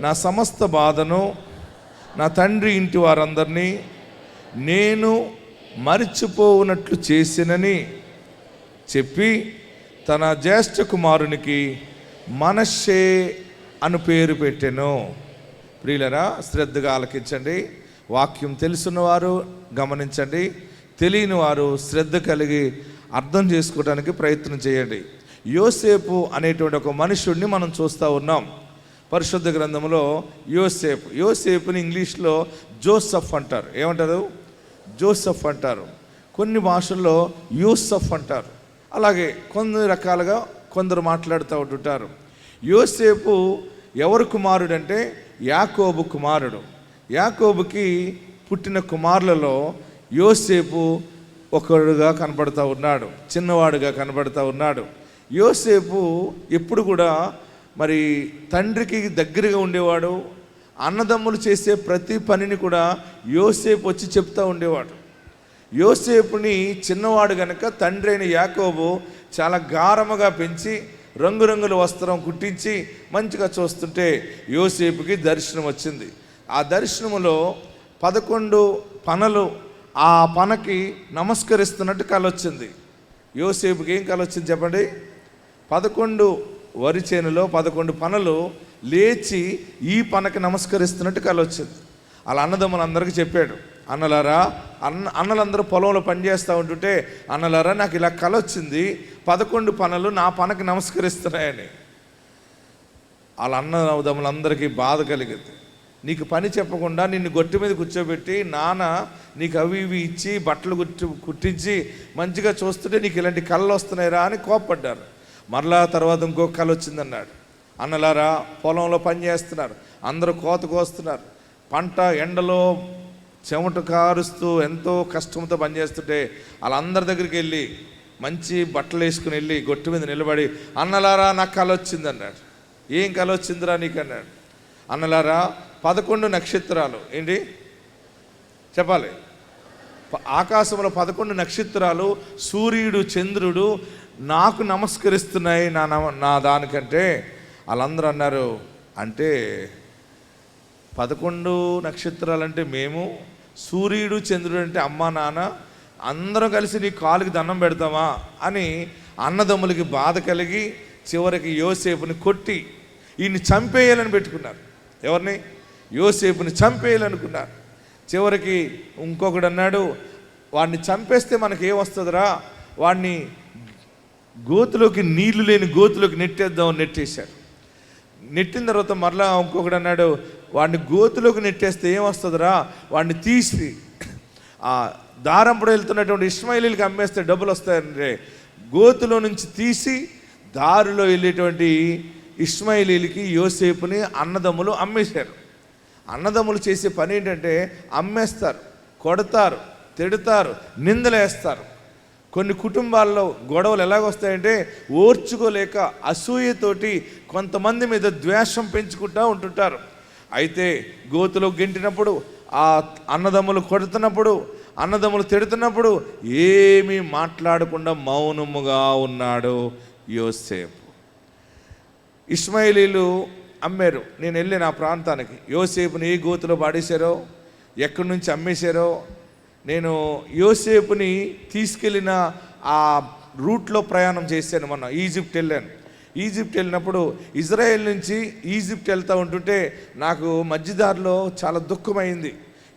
నా సమస్త బాధను నా తండ్రి ఇంటి వారందరినీ నేను మరిచిపోనట్లు చేసినని చెప్పి తన జ్యేష్ఠ కుమారునికి మనష్షే అను పేరు పెట్టెను. ప్రియులరా, శ్రద్ధగా ఆలకించండి. వాక్యం తెలుసున్నవారు గమనించండి, తెలియని వారు శ్రద్ధ కలిగి అర్థం చేసుకోవడానికి ప్రయత్నం చేయండి. యోసేపు అనేటువంటి ఒక మనుషుడిని మనం చూస్తూ ఉన్నాం పరిశుద్ధ గ్రంథంలో. యోసేపుని ఇంగ్లీష్లో జోసఫ్ అంటారు. ఏమంటారు? జోసఫ్ అంటారు. కొన్ని భాషల్లో యూసఫ్ అంటారు. అలాగే కొన్ని రకాలుగా కొందరు మాట్లాడుతూ ఉంటుంటారు. యోసేపు ఎవరు కుమారుడు అంటే యాకోబు కుమారుడు. యాకోబుకి పుట్టిన కుమారులలో యోసేపు ఒకడుగా కనబడుతూ ఉన్నాడు, చిన్నవాడుగా కనబడుతూ ఉన్నాడు. యోసేపు ఎప్పుడు కూడా మరి తండ్రికి దగ్గరగా ఉండేవాడు. అన్నదమ్ములు చేసే ప్రతి పనిని కూడా యోసేపు వచ్చి చెప్తూ ఉండేవాడు. యోసేపుని చిన్నవాడు గనక తండ్రి అయిన యాకోబు చాలా గారముగా పెంచి రంగురంగుల వస్త్రం కుట్టించి మంచిగా చూస్తుంటే యోసేపుకి దర్శనం వచ్చింది. ఆ దర్శనములో 11 పనలు ఆ పనకి నమస్కరిస్తున్నట్టు కల వచ్చింది. యోసేపుకి ఏం కల వచ్చింది చెప్పండి? 11 వరి చేనులో 11 పనలు లేచి ఈ పనకి నమస్కరిస్తున్నట్టు కల వచ్చింది. అలా అన్నదమ్ములందరికీ చెప్పాడు. అన్నలందరూ పొలంలో పనిచేస్తూ ఉంటుంటే, అన్నలారా నాకు ఇలా కల వచ్చింది, 11 పనలు నా పనకి నమస్కరిస్తున్నాయని. వాళ్ళ అన్నదమ్ములందరికీ బాధ కలిగింది. నీకు పని చెప్పకుండా నిన్ను గొట్టి మీద కూర్చోబెట్టి నాన్న నీకు అవి ఇవి ఇచ్చి బట్టలు కుట్టించి మంచిగా చూస్తుంటే నీకు ఇలాంటి కళ్ళు వస్తున్నాయిరా అని కోప్పడ్డారు. మరలా తర్వాత ఇంకో కళ వచ్చిందన్నాడు. అన్నలారా పొలంలో పని చేస్తున్నారు, అందరూ కోత కోస్తున్నారు, పంట ఎండలో చెమట కారుస్తూ ఎంతో కష్టంతో పనిచేస్తుంటే వాళ్ళందరి దగ్గరికి వెళ్ళి మంచి బట్టలు వేసుకుని వెళ్ళి గొట్టు మీద నిలబడి, అన్నలారా నాకు కళ వచ్చిందన్నాడు. ఏం కళ వచ్చిందిరా నీకు అన్నాడు. అన్నలారా 11 నక్షత్రాలు ఏంటి చెప్పాలి, ఆకాశంలో 11 నక్షత్రాలు, సూర్యుడు చంద్రుడు నాకు నమస్కరిస్తున్నాయి నా దానికంటే. వాళ్ళందరూ అన్నారు, అంటే 11 నక్షత్రాలు అంటే మేము, సూర్యుడు చంద్రుడు అంటే అమ్మా నాన్న అందరం కలిసి నీ కాలుకి దండం పెడతామా అని అన్నదమ్ములకి బాధ కలిగి చివరికి యోసేపుని కొట్టి ఈయన్ని చంపేయాలని పెట్టుకున్నారు. ఎవరిని? యోసేపుని చంపేయాలనుకున్నారు. చివరికి ఇంకొకడు అన్నాడు, వాడిని చంపేస్తే మనకి ఏమొస్తుందిరా, వాడిని గోతులోకి నీళ్లు లేని గోతులోకి నెట్టేద్దామని నెట్టేశారు. నెట్టిన తర్వాత మరలా ఇంకొకడు అన్నాడు, వాడిని గోతులోకి నెట్టేస్తే ఏమొస్తుందిరా, వాడిని తీసి ఆ దారంపుడు వెళ్తున్నటువంటి ఇష్మాయిలీలకి అమ్మేస్తే డబ్బులు వస్తాయంటే గోతులో నుంచి తీసి దారిలో వెళ్ళేటువంటి ఇష్మాయిలీలకి యోసేపుని అన్నదమ్ములు అమ్మేశారు. అన్నదమ్ములు చేసే పని ఏంటంటే అమ్మేస్తారు, కొడతారు, తిడతారు, నిందలేస్తారు. కొన్ని కుటుంబాల్లో గొడవలు ఎలాగొస్తాయంటే ఓర్చుకోలేక అసూయతోటి కొంతమంది మీద ద్వేషం పెంచుకుంటూ ఉంటుంటారు. అయితే గోతులో గెంటినప్పుడు, ఆ అన్నదమ్ములు కొడుతున్నప్పుడు, అన్నదమ్ములు తిడుతున్నప్పుడు ఏమీ మాట్లాడకుండా మౌనముగా ఉన్నాడు యోసేపు. ఇష్మాయిలీలు అమ్మారు. నేను వెళ్ళిన ఆ ప్రాంతానికి, యోసేపుని ఏ గోతులో పాడేశారో, ఎక్కడి నుంచి అమ్మేశారో, నేను యోసేపుని తీసుకెళ్ళిన ఆ రూట్లో ప్రయాణం చేశాను. మొన్న ఈజిప్ట్ వెళ్ళాను. ఈజిప్ట్ వెళ్ళినప్పుడు ఇజ్రాయెల్ నుంచి ఈజిప్ట్ వెళ్తూ ఉంటుంటే నాకు మధ్యదారిలో చాలా దుఃఖమైంది.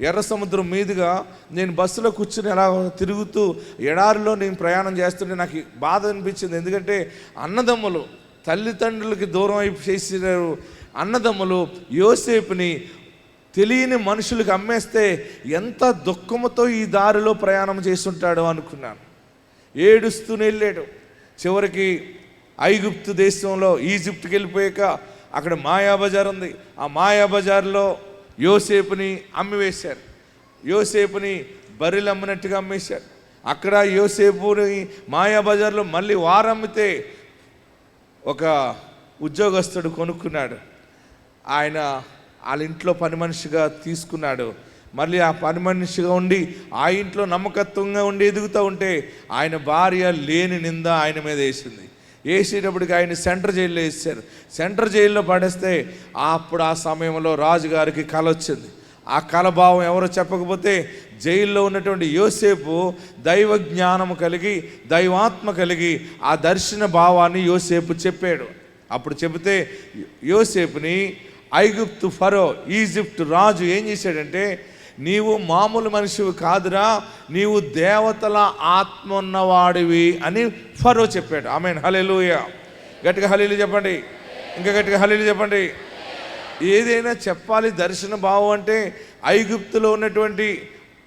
ఎర్ర సముద్రం మీదుగా నేను బస్సులో కూర్చుని ఎలా తిరుగుతూ ఎడారిలో నేను ప్రయాణం చేస్తుంటే నాకు బాధ అనిపించింది. ఎందుకంటే అన్నదమ్ములు తల్లిదండ్రులకి దూరం చేసినారు. అన్నదమ్ములు యోసేపుని తెలియని మనుషులకు అమ్మేస్తే ఎంత దుఃఖముతో ఈ దారిలో ప్రయాణం చేస్తుంటాడో అనుకున్నాను. ఏడుస్తూనే వెళ్ళాడు. చివరికి ఐగుప్తు దేశంలో ఈజిప్ట్కి వెళ్ళిపోయాక అక్కడ మాయాబజార్ ఉంది. ఆ మాయాబజార్లో యోసేపుని అమ్మివేశారు. యోసేపుని బర్రెలు అమ్మినట్టుగా అమ్మేశారు. అక్కడ యోసేపుని మాయాబజార్లో మళ్ళీ వారమ్మితే ఒక ఉద్యోగస్తుడు కొనుక్కున్నాడు. ఆయన వాళ్ళ ఇంట్లో పని మనిషిగా తీసుకున్నాడు. మళ్ళీ ఆ పని మనిషిగా ఉండి ఆ ఇంట్లో నమ్మకత్వంగా ఉండి ఎదుగుతూ ఉంటే ఆయన భార్య లేని నింద ఆయన మీద వేసింది. వేసేటప్పటికి ఆయన సెంట్రల్ జైల్లో వేసారు. సెంట్రల్ జైల్లో పడేస్తే అప్పుడు ఆ సమయంలో రాజుగారికి కల వచ్చింది. ఆ కల భావం ఎవరో చెప్పకపోతే జైల్లో ఉన్నటువంటి యోసేపు దైవ జ్ఞానము కలిగి, దైవాత్మ కలిగి ఆ దర్శన భావాన్ని యోసేపు చెప్పాడు. అప్పుడు చెబితే యోసేపుని ఐగుప్తు ఫరో, ఈజిప్ట్ రాజు ఏం చేశాడంటే, నీవు మామూలు మనిషివి కాదురా, నీవు దేవతల ఆత్మ ఉన్నవాడివి అని ఫరో చెప్పాడు. ఆమేన్, హల్లెలూయా. గట్టిగా హల్లెలూయా చెప్పండి, ఇంకా గట్టిగా హల్లెలూయా చెప్పండి. ఏదైనా చెప్పాలి దర్శన భావం అంటే ఐగుప్తులో ఉన్నటువంటి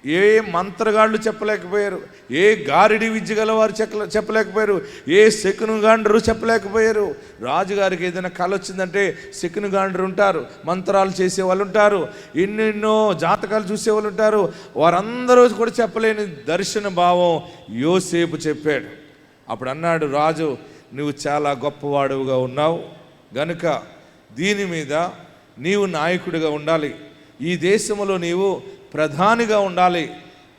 ఏ మంత్రగాళ్ళు చెప్పలేకపోయారు, ఏ గారిడి విద్య గలవారు చెప్పలేకపోయారు, ఏ శకునుగాండ్రు చెప్పలేకపోయారు. రాజుగారికి ఏదైనా కళ వచ్చిందంటే శకునుగాండ్రు ఉంటారు, మంత్రాలు చేసేవాళ్ళు ఉంటారు, ఎన్నెన్నో జాతకాలు చూసేవాళ్ళు ఉంటారు. వారందరూ కూడా చెప్పలేని దర్శన భావం యోసేపు చెప్పాడు. అప్పుడు అన్నాడు రాజు, నువ్వు చాలా గొప్పవాడుగా ఉన్నావు గనుక దీని మీద నీవు నాయకుడిగా ఉండాలి, ఈ దేశంలో నీవు ప్రధానిగా ఉండాలి.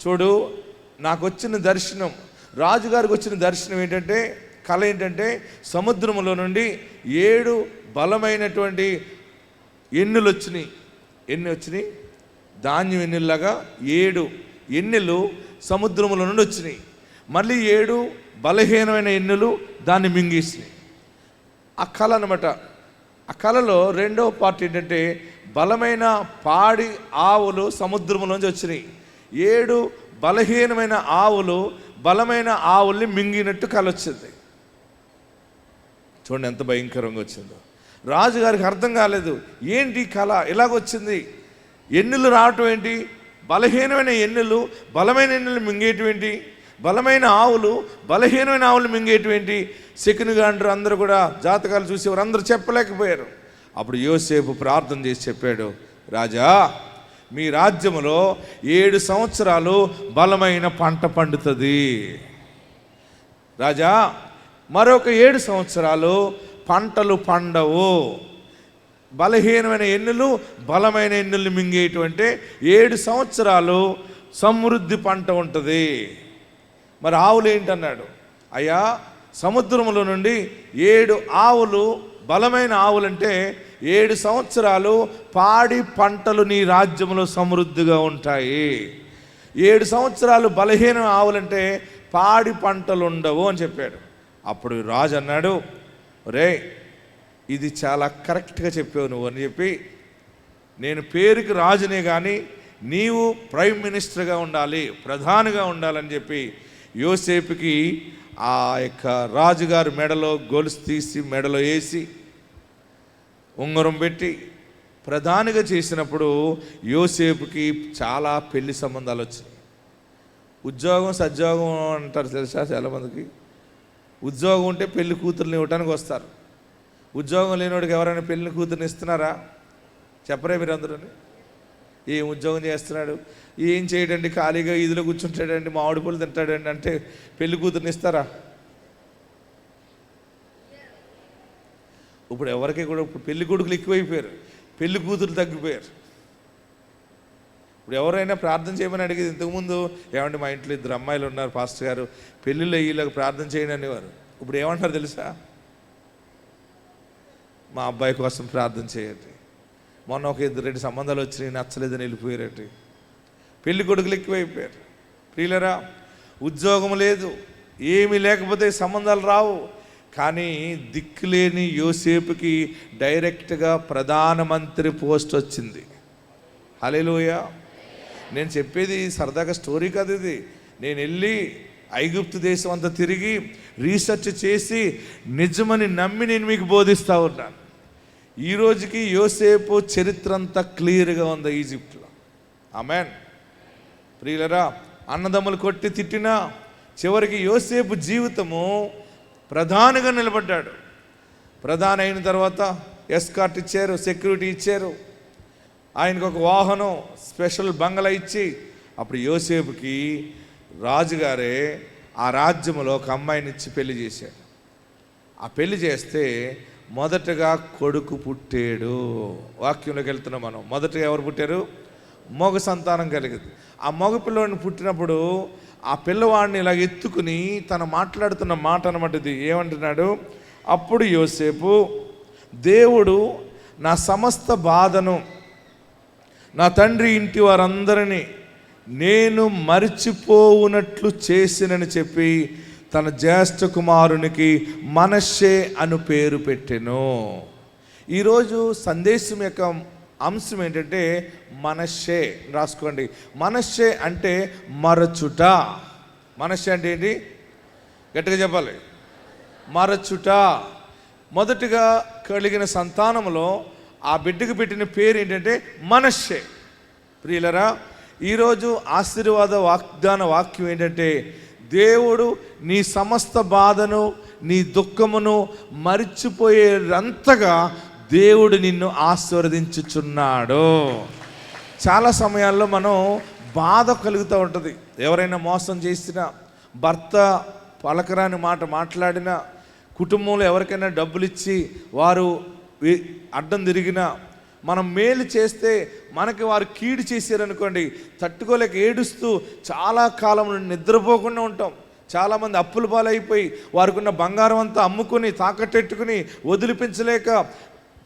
చూడు, నాకు వచ్చిన దర్శనం, రాజుగారికి వచ్చిన దర్శనం ఏంటంటే, కళ ఏంటంటే, సముద్రంలో నుండి 7 బలమైనటువంటి ఎన్నులు వచ్చినాయి. ఎన్ని వచ్చినాయి? ధాన్యం ఎన్నులాగా 7 ఎన్నెలు సముద్రంలో నుండి వచ్చినాయి. మళ్ళీ 7 బలహీనమైన ఎన్నులు దాన్ని మింగేసినాయి. ఆ కళ అనమాట. ఆ కళలో రెండవ పార్ట్ ఏంటంటే, బలమైన పాడి ఆవులు సముద్రంలోంచి వచ్చినాయి. 7 బలహీనమైన ఆవులు బలమైన ఆవుల్ని మింగినట్టు కళ వచ్చింది. చూడండి ఎంత భయంకరంగా వచ్చిందో. రాజుగారికి అర్థం కాలేదు, ఏంటి కళ ఇలాగొచ్చింది, ఎన్నులు రావటం ఏంటి, బలహీనమైన ఎన్నులు బలమైన ఎన్నులు మింగేటువంటి, బలమైన ఆవులు బలహీనమైన ఆవులు మింగేటువంటి. శకునుగాండ్రు అందరూ కూడా జాతకాలు చూసేవారు, అందరూ చెప్పలేకపోయారు. అప్పుడు యోసేపు ప్రార్థన చేసి చెప్పాడు, రాజా, మీ రాజ్యంలో 7 సంవత్సరాలు బలమైన పంట పండుతుంది. రాజా, మరొక 7 సంవత్సరాలు పంటలు పండవు. బలహీనమైన ఎన్నులు బలమైన ఎన్నుల్ని మింగేటువంటి 7 సంవత్సరాలు సమృద్ధి పంట ఉంటుంది. మరి ఆవులు ఏంటన్నాడు. అయ్యా, సముద్రంలో నుండి 7 ఆవులు బలమైన ఆవులంటే 7 సంవత్సరాలు పాడి పంటలు నీ రాజ్యంలో సమృద్ధిగా ఉంటాయి. 7 సంవత్సరాలు బలహీన ఆవులంటే పాడి పంటలు ఉండవు అని చెప్పాడు. అప్పుడు రాజు అన్నాడు, రే, ఇది చాలా కరెక్ట్గా చెప్పావు నువ్వు అని చెప్పి, నేను పేరుకి రాజునే కానీ నీవు ప్రైమ్ మినిస్టర్గా ఉండాలి, ప్రధానిగా ఉండాలని చెప్పి యోసేపుకి ఆ యొక్క రాజుగారు మెడలో గొలుసు తీసి మెడలో వేసి ఉంగరం పెట్టి ప్రధానిగా చేసినప్పుడు యోసేపుకి చాలా పెళ్లి సంబంధాలు వచ్చినాయి. ఉద్యోగం సద్యోగం అంటారు తెలుసా చాలామందికి. ఉద్యోగం ఉంటే పెళ్లి కూతుర్ని ఇవ్వటానికి వస్తారు. ఉద్యోగం లేనివాడికి ఎవరైనా పెళ్లి కూతుర్ని ఇస్తున్నారా? చెప్పరే మీరు అందరూ. ఏం ఉద్యోగం చేస్తున్నాడు, ఏం చేయడండి, ఖాళీగా ఈదులో కూర్చుంటాడండి, మామిడి పళ్ళు తింటాడండి అంటే పెళ్లి కూతుర్ని ఇస్తారా? ఇప్పుడు ఎవరికి కూడా ఇప్పుడు పెళ్లి కొడుకులు ఎక్కువైపోయారు, పెళ్లి కూతురు తగ్గిపోయారు. ఇప్పుడు ఎవరైనా ప్రార్థన చేయమని అడిగేది, ఇంతకుముందు ఏమంటే మా ఇంట్లో 2 అమ్మాయిలు ఉన్నారు పాస్టర్ గారు, పెళ్ళిళ్ళు అయ్యేలాగా ప్రార్థన చేయండి అనేవారు. ఇప్పుడు ఏమంటారు తెలుసా? మా అబ్బాయి కోసం ప్రార్థన చేయండి. మొన్న ఒక 2 సంబంధాలు వచ్చినాయి, నచ్చలేదని వెళ్ళిపోయారటి. పెళ్లి కొడుకులు ఎక్కువైపోయారు. ప్రియులరా, ఉద్యోగం లేదు, ఏమీ లేకపోతే సంబంధాలు రావు. కానీ దిక్కులేని యోసేపుకి డైరెక్ట్గా ప్రధానమంత్రి పోస్ట్ వచ్చింది. హల్లెలూయా. నేను చెప్పేది సరదాగా స్టోరీ కాదు ఇది. నేను వెళ్ళి ఐగుప్తు దేశం అంతా తిరిగి రీసెర్చ్ చేసి నిజమని నమ్మి నేను మీకు బోధిస్తూ ఉన్నాను. ఈ రోజుకి యోసేపు చరిత్ర అంతా క్లియర్గా ఉంది ఈజిప్ట్లో. ఆమేన్. ప్రియులరా, అన్నదమ్ములు కొట్టి తిట్టినా చివరికి యోసేపు జీవితము ప్రధానిగా నిలబడ్డాడు. ప్రధాని అయిన తర్వాత ఎస్కార్ట్ ఇచ్చారు, సెక్యూరిటీ ఇచ్చారు, ఆయనకు ఒక వాహనం, స్పెషల్ బంగళా ఇచ్చి, అప్పుడు యోసేపుకి రాజుగారే ఆ రాజ్యంలో ఒక అమ్మాయిని ఇచ్చి పెళ్లి చేశాడు. ఆ పెళ్లి చేస్తే మొదటగా కొడుకు పుట్టాడు. వాక్యంలోకి వెళ్తున్నాం మనం. మొదటగా ఎవరు పుట్టారు? మగ సంతానం కలిగింది. ఆ మగ పిల్లవాడిని పుట్టినప్పుడు ఆ పిల్లవాడిని ఇలా ఎత్తుకుని తను మాట్లాడుతున్న మాట అనమాట ఇది. ఏమంటున్నాడు? అప్పుడు యోసేపు, దేవుడు నా సమస్త బాధను, నా తండ్రి ఇంటి వారందరినీ నేను మరిచిపోవునట్లు చేసినని చెప్పి తన జ్యేష్ఠ కుమారునికి మనష్షే అను పేరు పెట్టెను. ఈరోజు సందేశం యొక్క అంశం ఏంటంటే మనష్షే. రాసుకోండి. మనష్షే అంటే మరచుట. మనష్షే అంటే ఏంటి? గట్టిగా చెప్పాలి. మరచుట. మొదటిగా కలిగిన సంతానంలో ఆ బిడ్డకు పెట్టిన పేరు ఏంటంటే మనష్షే. ప్రియులరా, ఈరోజు ఆశీర్వాద వాగ్దాన వాక్యం ఏంటంటే, దేవుడు నీ సమస్త బాధను, నీ దుఃఖమును మరిచిపోయేంతగా దేవుడు నిన్ను ఆశీర్వదించుచున్నాడు. చాలా సమయాల్లో మనం బాధ కలుగుతూ ఉంటుంది. ఎవరైనా మోసం చేసినా, భర్త పలకరాని మాట మాట్లాడినా, కుటుంబంలో ఎవరికైనా డబ్బులు ఇచ్చి వారు అడ్డం తిరిగినా, మనం మేలు చేస్తే మనకి వారు కీడు చేశారనుకోండి, తట్టుకోలేక ఏడుస్తూ చాలా కాలం నిద్రపోకుండా ఉంటాం. చాలామంది అప్పుల పాలైపోయి వారికి ఉన్న బంగారం అంతా అమ్ముకుని తాకట్టెట్టుకుని వదిలిపించలేక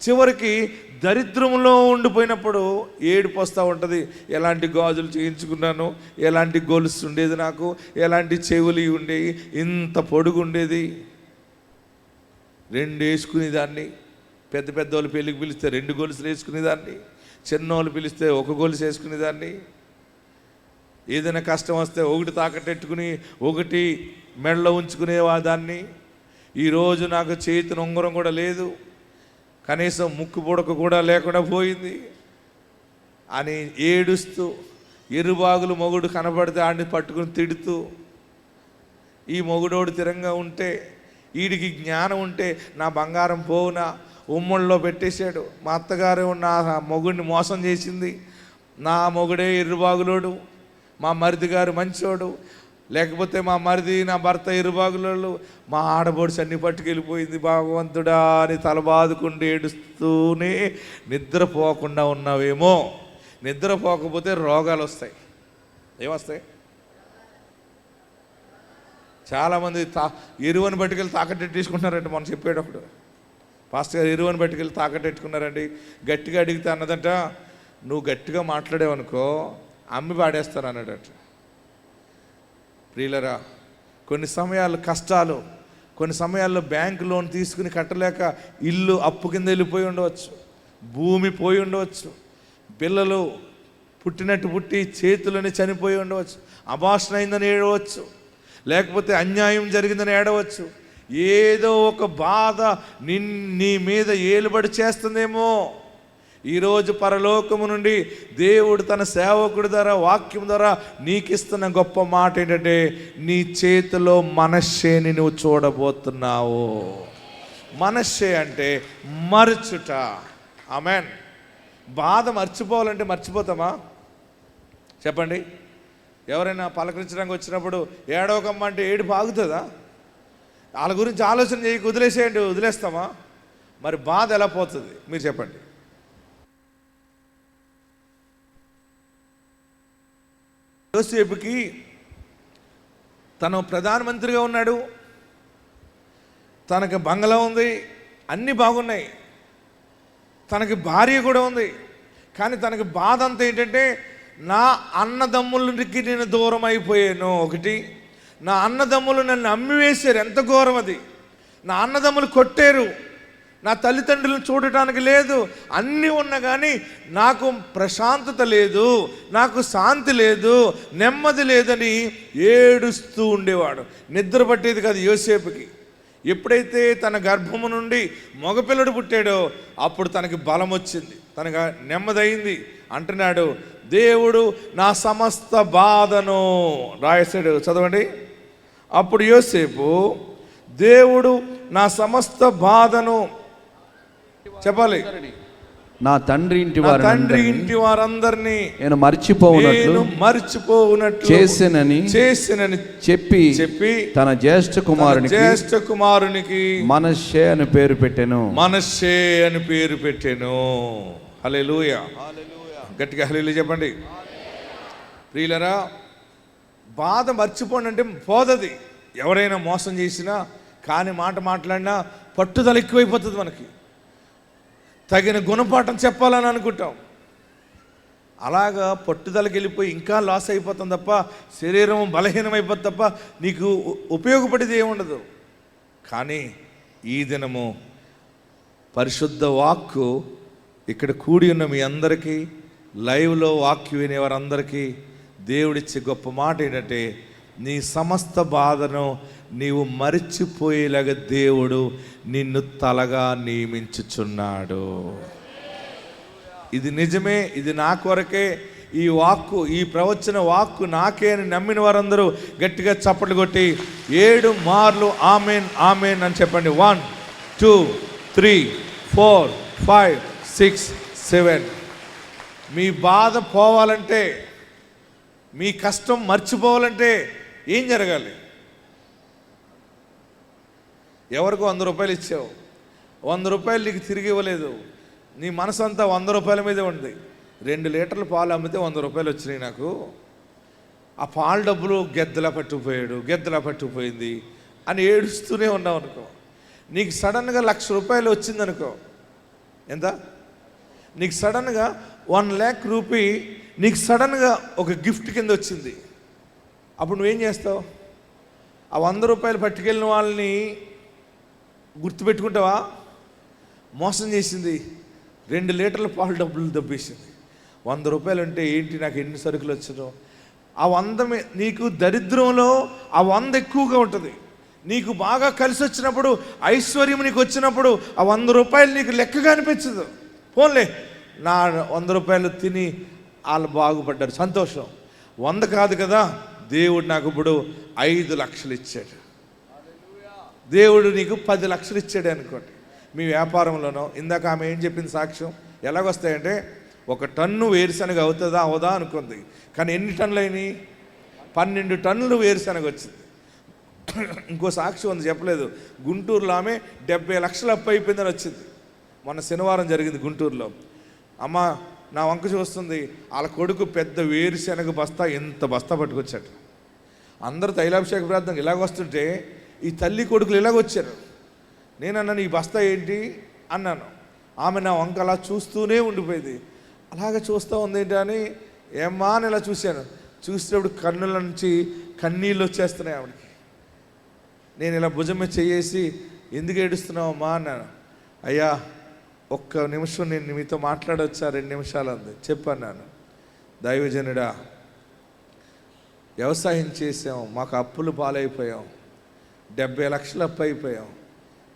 చివరికి దరిద్రంలో ఉండిపోయినప్పుడు ఏడుపు వస్తూ ఉంటుంది. ఎలాంటి గాజులు చేయించుకున్నాను, ఎలాంటి గొలుసు ఉండేది, నాకు ఎలాంటి చెవులు ఉండేవి, ఇంత పొడుగు ఉండేది, 2 వేసుకునేదాన్ని, పెద్ద పెద్దవాళ్ళు పెళ్ళికి పిలిస్తే 2 గొలుసులు వేసుకునేదాన్ని, చిన్నవాళ్ళు పిలిస్తే 1 గొలుసు వేసుకునేదాన్ని, ఏదైనా కష్టం వస్తే 1 తాకట్టెట్టుకుని 1 మెడలో ఉంచుకునేదాన్ని. ఈరోజు నాకు చేతిని ఉంగరం కూడా లేదు, కనీసం ముక్కు పుడక కూడా లేకుండా పోయింది అని ఏడుస్తూ, ఎరుబాగులు మొగుడు కనబడితే ఆడిని పట్టుకుని తిడుతూ, ఈ మొగుడోడు తిరంగా ఉంటే, వీడికి జ్ఞానం ఉంటే నా బంగారం పోవునా, ఉమ్మడిలో పెట్టేశాడు, మా అత్తగారు నా మొగుడిని మోసం చేసింది, నా మొగుడే ఎర్రుబాగులోడు, మా మరిది గారు మంచోడు, లేకపోతే మా మరిది నా భర్త ఎరుబాగులోళ్ళు, మా ఆడబోడ్స్ అన్ని పట్టుకెళ్ళిపోయింది భగవంతుడా అని తలబాదుకుంటూ ఏడుస్తూనే నిద్రపోకుండా ఉన్నావేమో. నిద్రపోకపోతే రోగాలు వస్తాయి. ఏమొస్తాయి? చాలామంది ఎరువుని పట్టుకెళ్ళి తాకట్టెట్టుకుంటున్నారంటే మనం చెప్పేటప్పుడు, పాస్టర్ గారు ఎరువుని పట్టుకెళ్ళి తాకట్టెట్టుకున్నారండి. గట్టిగా అడిగితే అన్నదంట, నువ్వు గట్టిగా మాట్లాడేవనుకో అమ్మి పాడేస్తాను అన్నాడట. ప్రియులరా, కొన్ని సమయాల్లో కష్టాలు, కొన్ని సమయాల్లో బ్యాంక్ లోన్ తీసుకుని కట్టలేక ఇల్లు అప్పు కింద వెళ్ళిపోయి ఉండవచ్చు, భూమి పోయి ఉండవచ్చు, పిల్లలు పుట్టినట్టు పుట్టి చేతులని చనిపోయి ఉండవచ్చు, అబార్షన్ అయిందని ఏడవచ్చు, లేకపోతే అన్యాయం జరిగిందని ఏడవచ్చు. ఏదో ఒక బాధ నీ మీద ఏలుబడి చేస్తుందేమో. ఈరోజు పరలోకము నుండి దేవుడు తన సేవకుడి ద్వారా, వాక్యం ద్వారా నీకిస్తున్న గొప్ప మాట ఏంటంటే, నీ చేతిలో మనష్షేని నువ్వు చూడబోతున్నావు. మనష్షే అంటే మరచుట. ఆమెన్. బాధ మర్చిపోవాలంటే మర్చిపోతామా? చెప్పండి. ఎవరైనా పలకరించడానికి వచ్చినప్పుడు ఏడవకమ్మ అంటే ఏడుపు ఆగుతుందా? వాళ్ళ గురించి ఆలోచన చేయక వదిలేసేయండి, వదిలేస్తామా? మరి బాధ ఎలా పోతుంది మీరు చెప్పండి. యోసేపుకి తను ప్రధానమంత్రిగా ఉన్నాడు, తనకి బంగళా ఉంది, అన్నీ బాగున్నాయి, తనకి భార్య కూడా ఉంది. కానీ తనకి బాధ అంతా ఏంటంటే, నా అన్నదమ్ములకి నేను దూరం అయిపోయాను. ఒకటి, నా అన్నదమ్ములు నన్ను అమ్మివేశారు, ఎంత ఘోరం అది. నా అన్నదమ్ములు కొట్టారు, నా తల్లిదండ్రులను చూడటానికి లేదు, అన్నీ ఉన్నా కానీ నాకు ప్రశాంతత లేదు, నాకు శాంతి లేదు, నెమ్మది లేదని ఏడుస్తూ ఉండేవాడు. నిద్ర పట్టేది కాదు యోసేపుకి. ఎప్పుడైతే తన గర్భము నుండి మగపిల్లడు పుట్టాడో అప్పుడు తనకి బలం వచ్చింది, తనకు నెమ్మదైంది. అంటున్నాడు, దేవుడు నా సమస్త బాధను రాయేశాడు. చదవండి. అప్పుడు యోసేపు, దేవుడు నా సమస్త బాధను, చెప్పాలి, నా తండ్రి ఇంటి వారందరినీ నేను మర్చిపోవునట్లు చేసినని చెప్పి తన జ్యేష్ఠ కుమారునికి మనష్షే అని పేరు పెట్టెను. హల్లెలూయా. గట్టిగా హల్లెలూయా చెప్పండి. ప్రియులరా, బాధ మర్చిపోండి అంటే పోదది. ఎవరైనా మోసం చేసినా కానీ మాట మాట్లాడినా పట్టుదల ఎక్కువైపోతుంది. మనకి తగిన గుణపాఠం చెప్పాలని అనుకుంటాం, అలాగా పట్టుదలకి వెళ్ళిపోయి ఇంకా లాస్ అయిపోతాం తప్ప, శరీరం బలహీనమైపోతుంది తప్ప నీకు ఉపయోగపడేది ఏముండదు. కానీ ఈ దినము పరిశుద్ధ వాక్కు ఇక్కడ కూడి ఉన్న మీ అందరికీ, లైవ్లో వాక్యం వినే వారందరికీ దేవుడిచ్చే గొప్ప మాట ఏంటంటే, నీ సమస్త బాధను నీవు మరిచిపోయేలాగా దేవుడు నిన్ను తలగా నియమించుచున్నాడు. ఇది నిజమే, ఇది నా కొరకే, ఈ వాక్కు, ఈ ప్రవచన వాక్కు నాకే అని నమ్మిన వారందరూ గట్టిగా చప్పట్లు కొట్టి 7 మార్లు ఆమెన్ ఆమెన్ అని చెప్పండి. 1 2 3 4 5 6 7. మీ బాధ పోవాలంటే, మీ కష్టం మర్చిపోవాలంటే ఏం జరగాలి? ఎవరికో 100 రూపాయలు ఇచ్చావు, 100 రూపాయలు నీకు తిరిగి ఇవ్వలేదు, నీ మనసు అంతా 100 రూపాయల మీదే ఉంది. 2 లీటర్ల పాలు అమ్మితే 100 రూపాయలు వచ్చినాయి నాకు, ఆ పాలు డబ్బులు గెద్దలా పట్టుకుపోయింది అని ఏడుస్తూనే ఉన్నావు అనుకో. నీకు సడన్గా 1,00,000 రూపాయలు వచ్చిందనుకో, ఎంత? నీకు సడన్గా 1,00,000 రూపీ నీకు సడన్గా ఒక గిఫ్ట్ కింద వచ్చింది. అప్పుడు నువ్వేం చేస్తావు? ఆ 100 రూపాయలు పట్టుకెళ్ళిన వాళ్ళని గుర్తుపెట్టుకుంటావా? మోసం చేసింది, 2 లీటర్ల పాలు డబ్బులు దబ్బేసింది. 100 రూపాయలు అంటే ఏంటి, నాకు ఎన్ని సరుకులు వచ్చానో. ఆ 100 నీకు దరిద్రంలో ఆ 100 ఎక్కువగా ఉంటుంది. నీకు బాగా కలిసి వచ్చినప్పుడు, ఐశ్వర్యం నీకు వచ్చినప్పుడు ఆ 100 రూపాయలు నీకు లెక్కగా అనిపించదు. పోన్లే, నా 100 రూపాయలు తిని వాళ్ళు బాగుపడ్డారు, సంతోషం. 100 కాదు కదా, దేవుడు నాకు ఇప్పుడు 5 లక్షలు ఇచ్చాడు. దేవుడు నీకు 10 లక్షలు ఇచ్చాడు అనుకోండి. మీ వ్యాపారంలోనో, ఇందాక ఆమె ఏం చెప్పింది సాక్ష్యం, ఎలాగొస్తాయంటే 1 టన్ను వేరుశనగ అవుతుందా అవదా అనుకుంది, కానీ ఎన్ని టన్నులు అయినాయి? 12 టన్నులు వేరుశనగ వచ్చింది. ఇంకో సాక్ష్యం ఉంది, చెప్పలేదు. గుంటూరులో ఆమె 70 లక్షలు అప్పు అయిపోయిందని వచ్చింది. మొన్న శనివారం జరిగింది గుంటూరులో. అమ్మ నా వంక చూస్తుంది, వాళ్ళ కొడుకు పెద్ద వేరుశనగ బస్తా, ఎంత బస్తా పట్టుకొచ్చాడు. అందరూ తైలాభిషేక ప్రార్థన ఇలాగొస్తుంటే ఈ తల్లి కొడుకులు ఇలాగొచ్చారు. నేనన్నాను, ఈ బస్తా ఏంటి అన్నాను. ఆమె నా వంక అలా చూస్తూనే ఉండిపోయింది. అలాగే చూస్తూ ఉంది ఏంటి అని, ఏమ్మా అని ఇలా చూశాను. చూసేటప్పుడు కన్నుల నుంచి కన్నీళ్ళు వచ్చేస్తున్నాయి ఆవిడకి. నేను ఇలా భుజం మీద చేసి, ఎందుకు ఏడుస్తున్నావమ్మా అన్నాను. అయ్యా 1 నిమిషం నేను మీతో మాట్లాడవచ్చా? 2 నిమిషాలు అంది. చెప్పన్నాను. దైవజనుడా, వ్యవసాయం చేసాం, మాకు అప్పులు పాలైపోయాం, 70 లక్షలు అప్పు అయిపోయాం,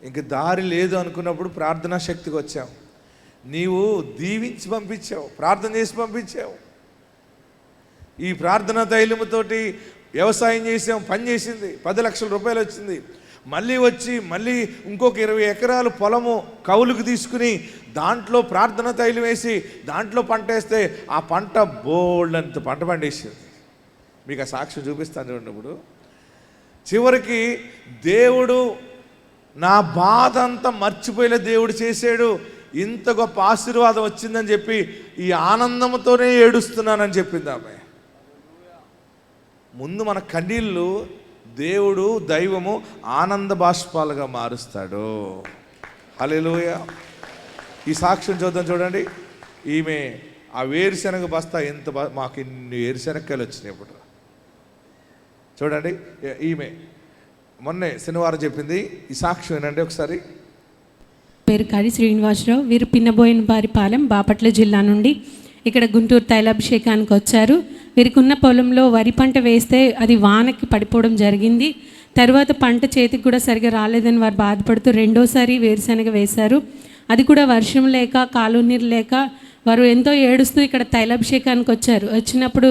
ఇంక దారి లేదు అనుకున్నప్పుడు ప్రార్థనా శక్తికి వచ్చాం. నీవు దీవించి పంపించావు, ప్రార్థన చేసి పంపించావు. ఈ ప్రార్థనా తైలముతోటి వ్యవసాయం చేసాం, పని చేసింది, 10 లక్షల రూపాయలు వచ్చింది. మళ్ళీ ఇంకొక 20 ఎకరాలు పొలము కౌలుకు తీసుకుని దాంట్లో ప్రార్థన తైలం వేసి దాంట్లో పంట వేస్తే ఆ పంట బోల్డ్ అంత పంట పండేసింది. మీకు ఆ సాక్ష్యం చూపిస్తాను చూడండి. ఇప్పుడు చివరికి దేవుడు నా బాధ అంతా మర్చిపోయేలా దేవుడు చేశాడు, ఇంత గొప్ప ఆశీర్వాదం వచ్చిందని చెప్పి ఈ ఆనందంతోనే ఏడుస్తున్నానని చెప్పింది ఆమె. ముందు మన కన్నీళ్ళు దేవుడు, దైవము ఆనంద బాష్పాలుగా మారుస్తాడు. హల్లెలూయా. ఈ సాక్ష్యం చూద్దాం చూడండి. ఈమె ఆ వేరుశనగ బస్తా ఎంత మాకు ఇన్ని వేరుశనగకాయలు వచ్చినాయి ఇప్పుడు చూడండి. ఈమె మొన్నే శనివారం చెప్పింది. ఈ సాక్ష్యం ఏంటంటే ఒకసారి. పేరు కాడి శ్రీనివాసరావు, వీరు పిన్నబోయినపారిపాలెం, బాపట్ల జిల్లా నుండి ఇక్కడ గుంటూరు తైలాభిషేకానికి వచ్చారు. వీరికి ఉన్న పొలంలో వరి పంట వేస్తే అది వానకి పడిపోవడం జరిగింది. తర్వాత పంట చేతికి కూడా సరిగా రాలేదని వారు బాధపడుతూ రెండోసారి వేరుశనగ వేశారు. అది కూడా వర్షం లేక, కాలువ నీరు లేక వారు ఎంతో ఏడుస్తూ ఇక్కడ తైలాభిషేకానికి వచ్చారు. వచ్చినప్పుడు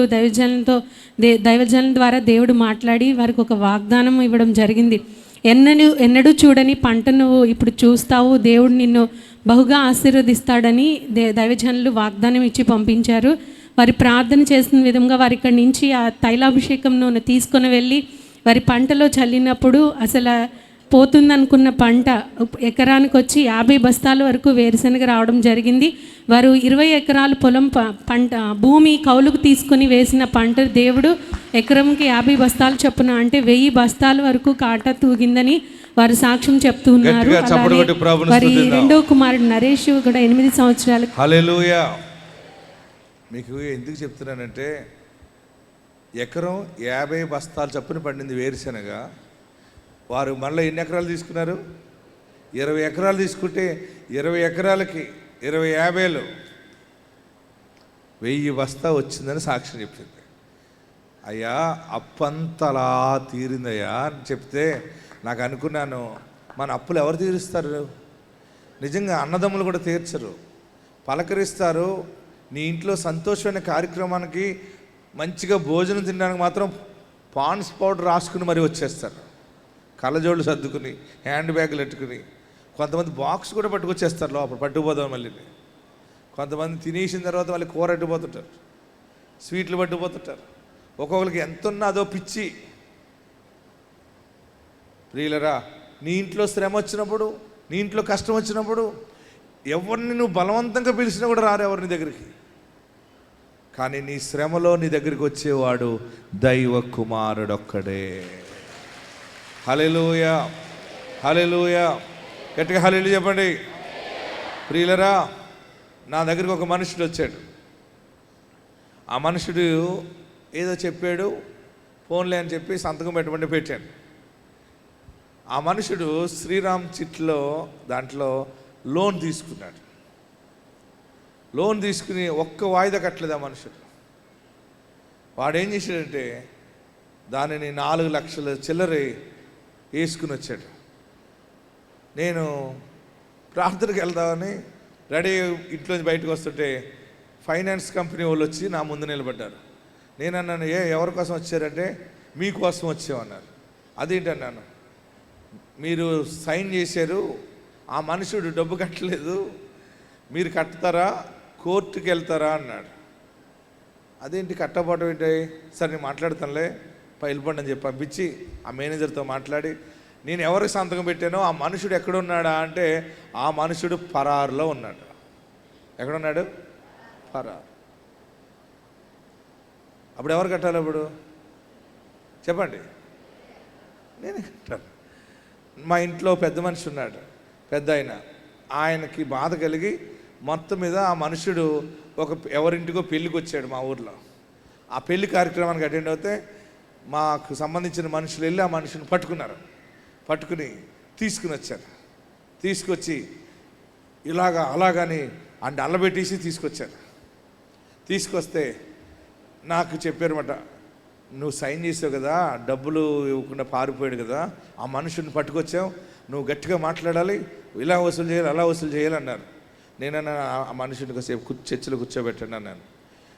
దైవజనుల ద్వారా దేవుడు మాట్లాడి వారికి ఒక వాగ్దానం ఇవ్వడం జరిగింది. ఎన్నడూ చూడని పంట నువ్వు ఇప్పుడు చూస్తావు, దేవుడు నిన్ను బహుగా ఆశీర్వదిస్తాడని దైవజనులు వాగ్దానం ఇచ్చి పంపించారు. వారి ప్రార్థన చేసిన విధంగా వారి ఇక్కడి నుంచి ఆ తైలాభిషేకం నూనె తీసుకొని వెళ్ళి వారి పంటలో చల్లినప్పుడు అసలు పోతుందనుకున్న పంట ఎకరానికి వచ్చి 50 బస్తాల వరకు వేరుశనగ రావడం జరిగింది. వారు 20 ఎకరాల పొలం పంట భూమి కౌలుకు తీసుకొని వేసిన పంట దేవుడు ఎకరంకి 50 బస్తాలు చొప్పున అంటే 1000 బస్తాల వరకు కాటా తూగిందని వారు సాక్ష్యం చెప్తూ ఉన్నారు. వారి రెండో కుమారుడు నరేష్ కూడా 8 సంవత్సరాలు. హల్లెలూయా. మీకు ఎందుకు చెప్తున్నానంటే ఎకరం 50 బస్తాలు చొప్పున పండింది వేరుశనగ. వారు మళ్ళీ ఎన్ని ఎకరాలు తీసుకున్నారు? 20 ఎకరాలు తీసుకుంటే 20 ఎకరాలకి 20 1000 బస్తా వచ్చిందని సాక్ష్యం చెప్పింది. అయ్యా అప్పంతలా తీరిందయ్యా అని చెప్తే నాకు అనుకున్నాను, మన అప్పులు ఎవరు తీరుస్తారు? నిజంగా అన్నదమ్ములు కూడా తీర్చరు, పలకరిస్తారు. నీ ఇంట్లో సంతోషమైన కార్యక్రమానికి మంచిగా భోజనం తినడానికి మాత్రం పాండ్స్ పౌడర్ రాసుకుని మరీ వచ్చేస్తారు, కళ్ళజోళ్ళు సర్దుకుని, హ్యాండ్ బ్యాగులు పెట్టుకుని. కొంతమంది బాక్స్ కూడా పట్టుకొచ్చేస్తారు, లోపల పట్టుకుపోదాం మళ్ళీ. కొంతమంది తినేసిన తర్వాత మళ్ళీ కూర అట్టుపోతుంటారు, స్వీట్లు పట్టుకుపోతుంటారు. ఒక్కొక్కరికి ఎంత ఉన్నా అదో పిచ్చి. ప్రియులరా, నీ ఇంట్లో శ్రమ వచ్చినప్పుడు, నీ ఇంట్లో కష్టం వచ్చినప్పుడు ఎవరిని నువ్వు బలవంతంగా పిలిచినా కూడా రారు ఎవరిని దగ్గరికి. కానీ నీ శ్రమలో నీ దగ్గరికి వచ్చేవాడు దైవ కుమారుడొక్కడే. హల్లెలూయా, హల్లెలూయా, గట్టిగా హల్లెలూయా చెప్పండి. ప్రియులరా, నా దగ్గరికి ఒక మనుషుడు వచ్చాడు. ఆ మనుషుడు ఏదో చెప్పాడు, ఫోన్లే అని చెప్పి సంతకం పెట్టమంటే పెట్టాను. ఆ మనుషుడు శ్రీరామ్ చిట్లో దాంట్లో లోన్ తీసుకున్నాడు. లోన్ తీసుకుని ఒక్క వాయిదా కట్టలేదు ఆ మనుషుడు. వాడు ఏం చేశాడంటే దానిని 4 లక్షల చిల్లర వేసుకుని వచ్చాడు. నేను ప్రార్థనకి వెళ్దామని రెడీ ఇంట్లోంచి బయటకు వస్తుంటే ఫైనాన్స్ కంపెనీ వాళ్ళు వచ్చి నా ముందు నిలబడ్డారు. నేను అన్నాను, ఎవరి కోసం వచ్చారంటే మీకోసం వచ్చామన్నారు. అదేంటన్నాను, మీరు సైన్ చేశారు, ఆ మనుషుడు డబ్బు కట్టలేదు, మీరు కట్టుతారా, కోర్టుకి వెళ్తారా అన్నాడు. అదేంటి కట్టబోవడం ఏంటి? సరే నేను మాట్లాడతానులే, వెళ్ళిపోండి అని చెప్పి పంపించి ఆ మేనేజర్తో మాట్లాడి, నేను ఎవరికి సంతకం పెట్టానో ఆ మనుషుడు ఎక్కడున్నాడా అంటే ఆ మనుషుడు పరారులో ఉన్నాడు. ఎక్కడున్నాడు? పరారు. అప్పుడు ఎవరు కట్టాలి? అప్పుడు చెప్పండి, నేనే కట్టాలి. మా ఇంట్లో పెద్ద మనిషి ఉన్నాడు, పెద్ద ఆయనకి బాధ కలిగి మొత్తం మీద ఆ మనుషుడు ఎవరింటికో పెళ్ళికి వచ్చాడు మా ఊర్లో. ఆ పెళ్లి కార్యక్రమానికి అటెండ్ అవుతే మాకు సంబంధించిన మనుషులు వెళ్ళి ఆ మనుషుని పట్టుకున్నారు. పట్టుకుని తీసుకుని వచ్చారు. తీసుకొచ్చి ఇలాగా అలాగని అంటే అల్లబెట్టేసి తీసుకొచ్చారు. తీసుకొస్తే నాకు చెప్పారన్నమాట, నువ్వు సైన్ చేసావు కదా, డబ్బులు ఇవ్వకుండా పారిపోయాడు కదా, ఆ మనుషుని పట్టుకొచ్చావు, నువ్వు గట్టిగా మాట్లాడాలి, ఇలా వసూలు చేయాలి, అలా వసూలు చేయాలి అన్నారు. నేనన్నా ఆ మనుషుని కాసేపు చర్చలో కూర్చోబెట్టండి అన్నాను.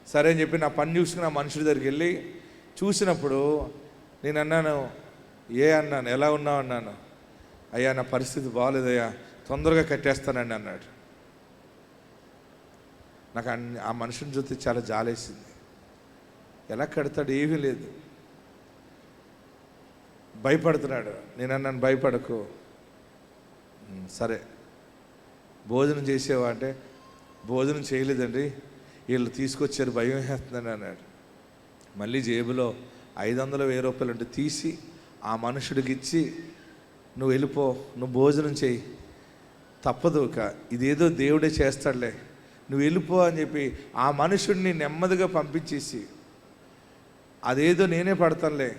సరే అని చెప్పి నా పని చూసుకుని ఆ మనుషుడి దగ్గరికి వెళ్ళి చూసినప్పుడు నేను అన్నాను, అన్నాను, ఎలా ఉన్నావు అన్నాను. అయ్యా నా పరిస్థితి బాగోలేదయ్యా, తొందరగా కట్టేస్తానండి అన్నాడు. నాకు ఆ మనుషుని చూస్తే చాలా జాలేసింది. ఎలా కడతాడు? ఏమీ లేదు, భయపడుతున్నాడు. నేను అన్నాను, భయపడకు, సరే భోజనం చేసేవా అంటే భోజనం చేయలేదండి, వీళ్ళు తీసుకొచ్చారు, భయం వేస్తుందని అన్నాడు. మళ్ళీ జేబులో 500 1000 రూపాయలు ఉంటే తీసి ఆ మనుషుడికి ఇచ్చి, నువ్వు వెళ్ళిపో, నువ్వు భోజనం చేయి, తప్పదు, ఇదేదో దేవుడే చేస్తాడులే, నువ్వు వెళ్ళిపో అని చెప్పి ఆ మనుషుడిని నెమ్మదిగా పంపించేసి, అదేదో నేనే పడతానులే,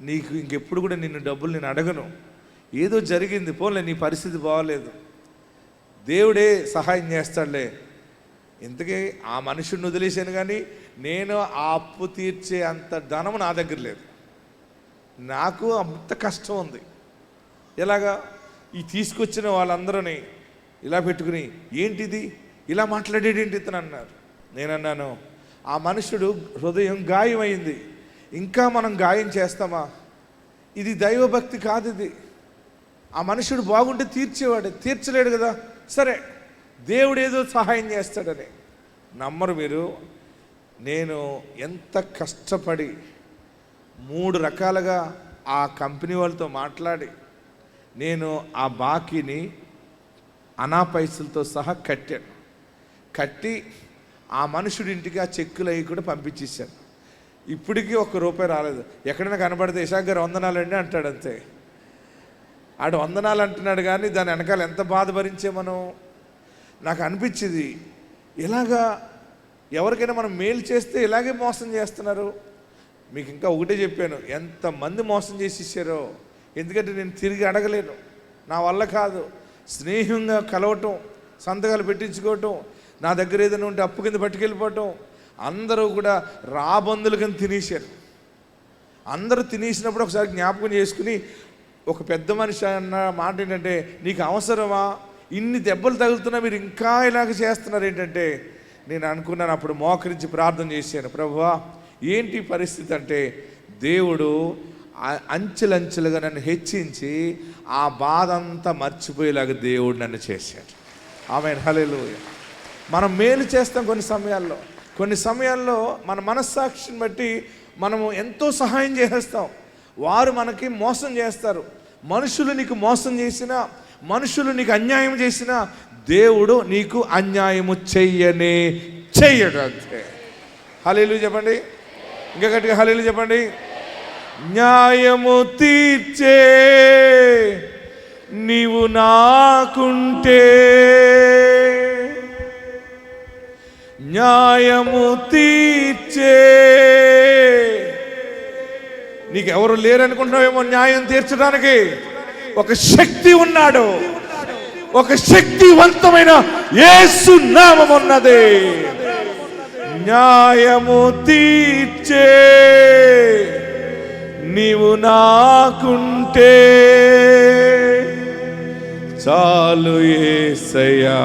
నీకు ఇంకెప్పుడు కూడా నిన్ను డబ్బులు నేను అడగను, ఏదో జరిగింది, పోలే నీ పరిస్థితి బాగోలేదు, దేవుడే సహాయం చేస్తాడులే. ఇంతకీ ఆ మనుషుడిని వదిలేశాను, కానీ నేను ఆ అప్పు తీర్చే అంత ధనం నా దగ్గర లేదు. నాకు అంత కష్టం ఉంది. ఎలాగా? ఈ తీసుకొచ్చిన వాళ్ళందరినీ ఇలా పెట్టుకుని, ఏంటిది ఇలా మాట్లాడేటేంటి ఇతను అన్నారు. నేనన్నాను, ఆ మనుషుడు హృదయం గాయమైంది, ఇంకా మనం గాయం చేస్తామా? ఇది దైవభక్తి కాదు. ఇది ఆ మనుషుడు బాగుంటే తీర్చేవాడు, తీర్చలేడు కదా. సరే దేవుడు ఏదో సహాయం చేస్తాడని నమ్మరు మీరు. నేను ఎంత కష్టపడి 3 రకాలుగా ఆ కంపెనీ వాళ్ళతో మాట్లాడి నేను ఆ బాకీని అనా పైసలతో సహా కట్టాను. కట్టి ఆ మనుషుడి ఇంటికి ఆ చెక్కులు అవి కూడా పంపించేశాను. ఇప్పటికీ ₹1 రాలేదు. ఎక్కడైనా కనబడితే ఇషాక్ గారు వందనాలండి అంటాడు, అంతే. ఆడు వందనాలు అంటున్నాడు, కానీ దాని వెనకాల ఎంత బాధ భరించే మనం. నాకు అనిపించింది, ఇలాగా ఎవరికైనా మనం మేలు చేస్తే ఇలాగే మోసం చేస్తున్నారు. మీకు ఇంకా ఒకటే చెప్పాను, ఎంతమంది మోసం చేసి ఇచ్చారో. ఎందుకంటే నేను తిరిగి అడగలేను, నా వల్ల కాదు. స్నేహంగా కలవటం, సంతకాలు పెట్టించుకోవటం, నా దగ్గర ఏదైనా ఉంటే అప్పు కింద పట్టుకెళ్ళిపోవటం, అందరూ కూడా రాబందులు కింద తినేశారు. అందరూ తినేసినప్పుడు ఒకసారి జ్ఞాపకం చేసుకుని, ఒక పెద్ద మనిషి అన్న మాట ఏంటంటే, నీకు అవసరమా, ఇన్ని దెబ్బలు తగులుతున్నా మీరు ఇంకా ఇలాగ చేస్తున్నారు ఏంటంటే, నేను అనుకున్నాను, అప్పుడు మోకరించి ప్రార్థన చేశాను, ప్రభువా ఏంటి పరిస్థితి అంటే, దేవుడు అంచెలంచెలుగా నన్ను హెచ్చించి ఆ బాధ అంతా మర్చిపోయేలాగా దేవుడు నన్ను చేశాడు. ఆమేన్, హల్లెలూయా. మనం మేలు చేస్తాం కొన్ని సమయాల్లో మన మనస్సాక్షిని బట్టి మనము ఎంతో సహాయం చేసేస్తాం. వారు మనకి మోసం చేస్తారు. మనుషులు నీకు మోసం చేసినా, మనుషులు నీకు అన్యాయం చేసినా, దేవుడు నీకు అన్యాయము చెయ్యడు అంతే. హల్లెలూయా చెప్పండి, ఇంకా గట్టిగా హల్లెలూయా చెప్పండి. న్యాయము తీర్చే నీవు నాకుంటే, న్యాయము తీర్చే, నీకు ఎవరు లేరనుకుంటున్నావేమో న్యాయం తీర్చడానికి. ఒక శక్తి ఉన్నాడు, ఒక శక్తివంతమైన యేసు నామం ఉన్నది. న్యాయము తీర్చే నీవు నాకుంటే చాలు యేసయ్యా,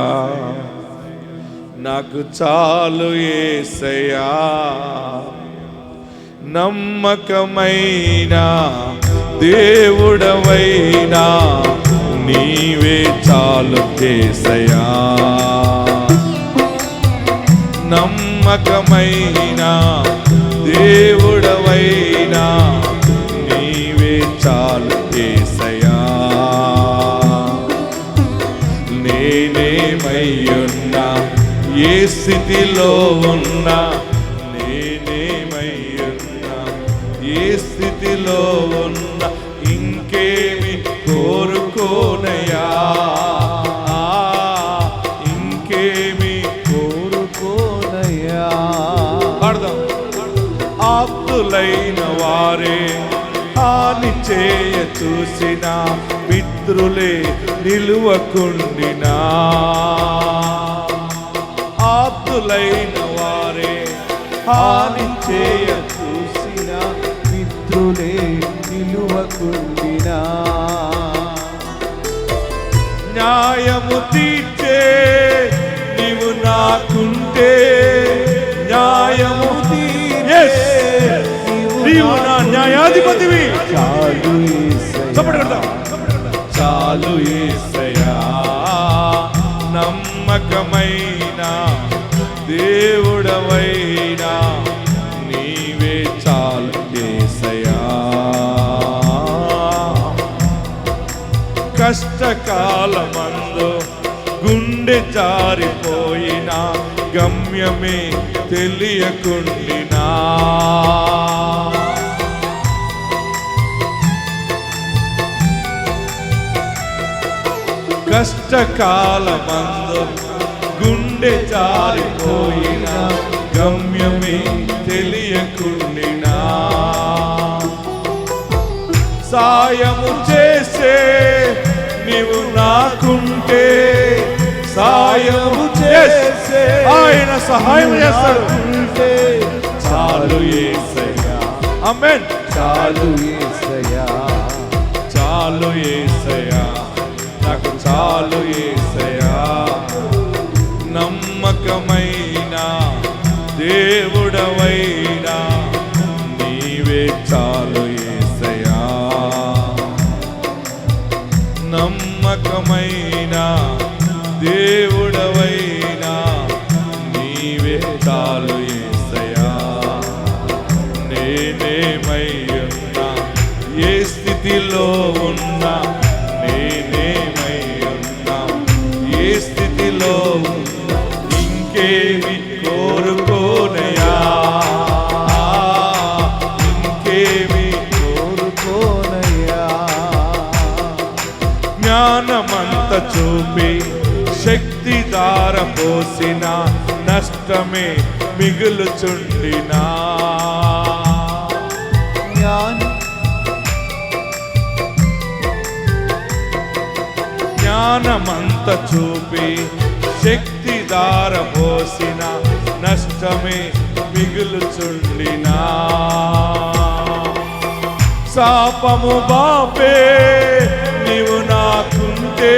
నాకు చాలు యేసయ్యా. నమ్మకమైన దేవుడవైనా నీవే చాలు యేసయ్యా. నమ్మకమైన దేవుడవైనా నీవే చాలు యేసయ్యా. నేనేమయ్యున్నా, ఏ స్థితిలో ఉన్నా, నేనేమయ్యున్నా, ఏ స్థితిలో ఉన్నా, ఇంకేమి కోరుకోనయ్యా, ఇంకేమి కోరుకోనయ్యా. పాడదాం. ఆప్తులైన వారే హాని చేయ చూసిన, మిత్రులే నిలువకుండినా, ఆప్తులైన వారే హాని చేయ చూసిన, మిత్రులే నిలువకుండినా, న్యాయము తీర్చే నీవు నాకుంటే, న్యాయము తీర్చే నీవు నా న్యాయాధిపతివి. చాలు యేసయ్యా, చాలు యేసయ్యా. నమ్మకమైన దేవుడవైనా నీవే చాలు యేసయ్యా. కష్టకాలమందు గుండె జారిపోయిన, గమ్యమే తెలియకుండినా, కష్టకాలమందు గుండె జారిపోయిన, గమ్యమే తెలియకుండినా, సాయము చేసే నీవు నాకుంటే, సాయము చేసే ఆయన సహాయం చేస్తాడు. చాలు యేసయ్యా. ఆమేన్. చాలు యేసయ్యా, చాలు యేసయ్యా, నాకు చాలు యేసయ్యా. నమ్మకమైన దేవుడవైనా నీవే చాలు యేసయ్యా. నమ్మకమైన దేవుడవైనా నీవే చాలు యేసయ్యా. నేనేమయ్యున్నా, ఏ స్థితిలో ఉన్నా, నేనేమయ్యున్నా, ఏ స్థితిలో ఉన్నా, ఇంకేమి కోరుకోనయ్యా, ఇంకేమి కోరుకోనయ్యా. జ్ఞానమంత చూపి శక్తి దార పోసిన, నష్టమే మిగులుచుండినా, జ్ఞానమంత చూపి శక్తి దార పోసిన, నష్టమే మిగులుచుండినా, శాపము బాపే నీవు నాకుంటే,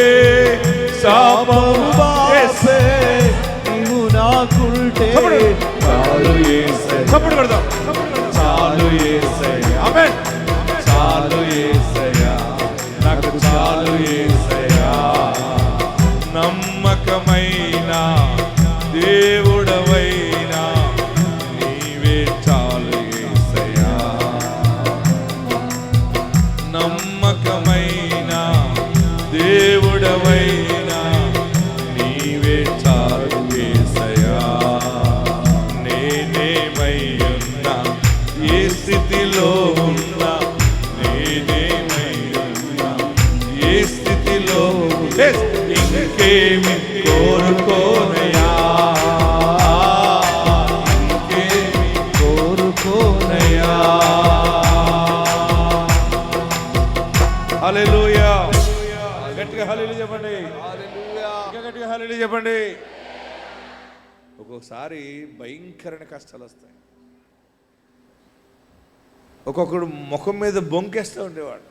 శాపము బాపే నీవు నాకుంటే చాలు యేసయ్యా. చప్పుడు కొడదాం. చాలు యేసయ్యా. ఆమేన్. చాలు యేసయ్యా, నాకు చాలు యేసయ్యా. నమ్మకమైన దేవుడవైనా నీవే చాలు యేసయ్యా. నమ్మకమైన దేవుడవైనా నీవే చాలు యేసయ్యా. నేనేమై ఉన్నా, ఏ స్థితిలో ఉన్నా, నేనేమై ఉన్నా, ఏ స్థితిలో ఇంకేమి కోరుకోనయా, ఇంకేమి కోరుకోనయా. హల్లెలూయా. గట్టిగా హల్లెలూయా చెప్పండి. ఇంకా గట్టిగా హల్లెలూయా చెప్పండి. ఒక్కొక్కసారి భయంకరమైన కష్టాలు వస్తాయి. ఒక్కొక్కడు ముఖం మీద బొంకేస్తూ ఉండేవాడు.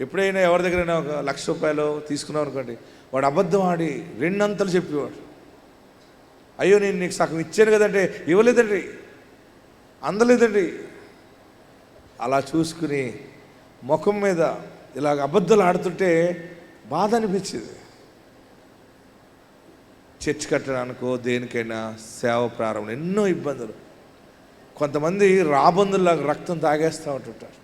ఎప్పుడైనా ఎవరి దగ్గరైనా ఒక ₹1,00,000 తీసుకున్నాం అనుకోండి, వాడు అబద్ధం ఆడి 2 అంతలు చెప్పేవాడు. అయ్యో నేను నీకు సగం ఇచ్చాను కదంటే, ఇవ్వలేదండి, అందలేదండి. అలా చూసుకుని ముఖం మీద ఇలాగ అబద్ధాలు ఆడుతుంటే బాధ అనిపించేది. చర్చ్ కట్టడానికో దేనికైనా సేవ ప్రారంభం ఎన్నో ఇబ్బందులు. కొంతమంది రాబందుల్లాగా రక్తం తాగేస్తూ ఉంటుంటారు.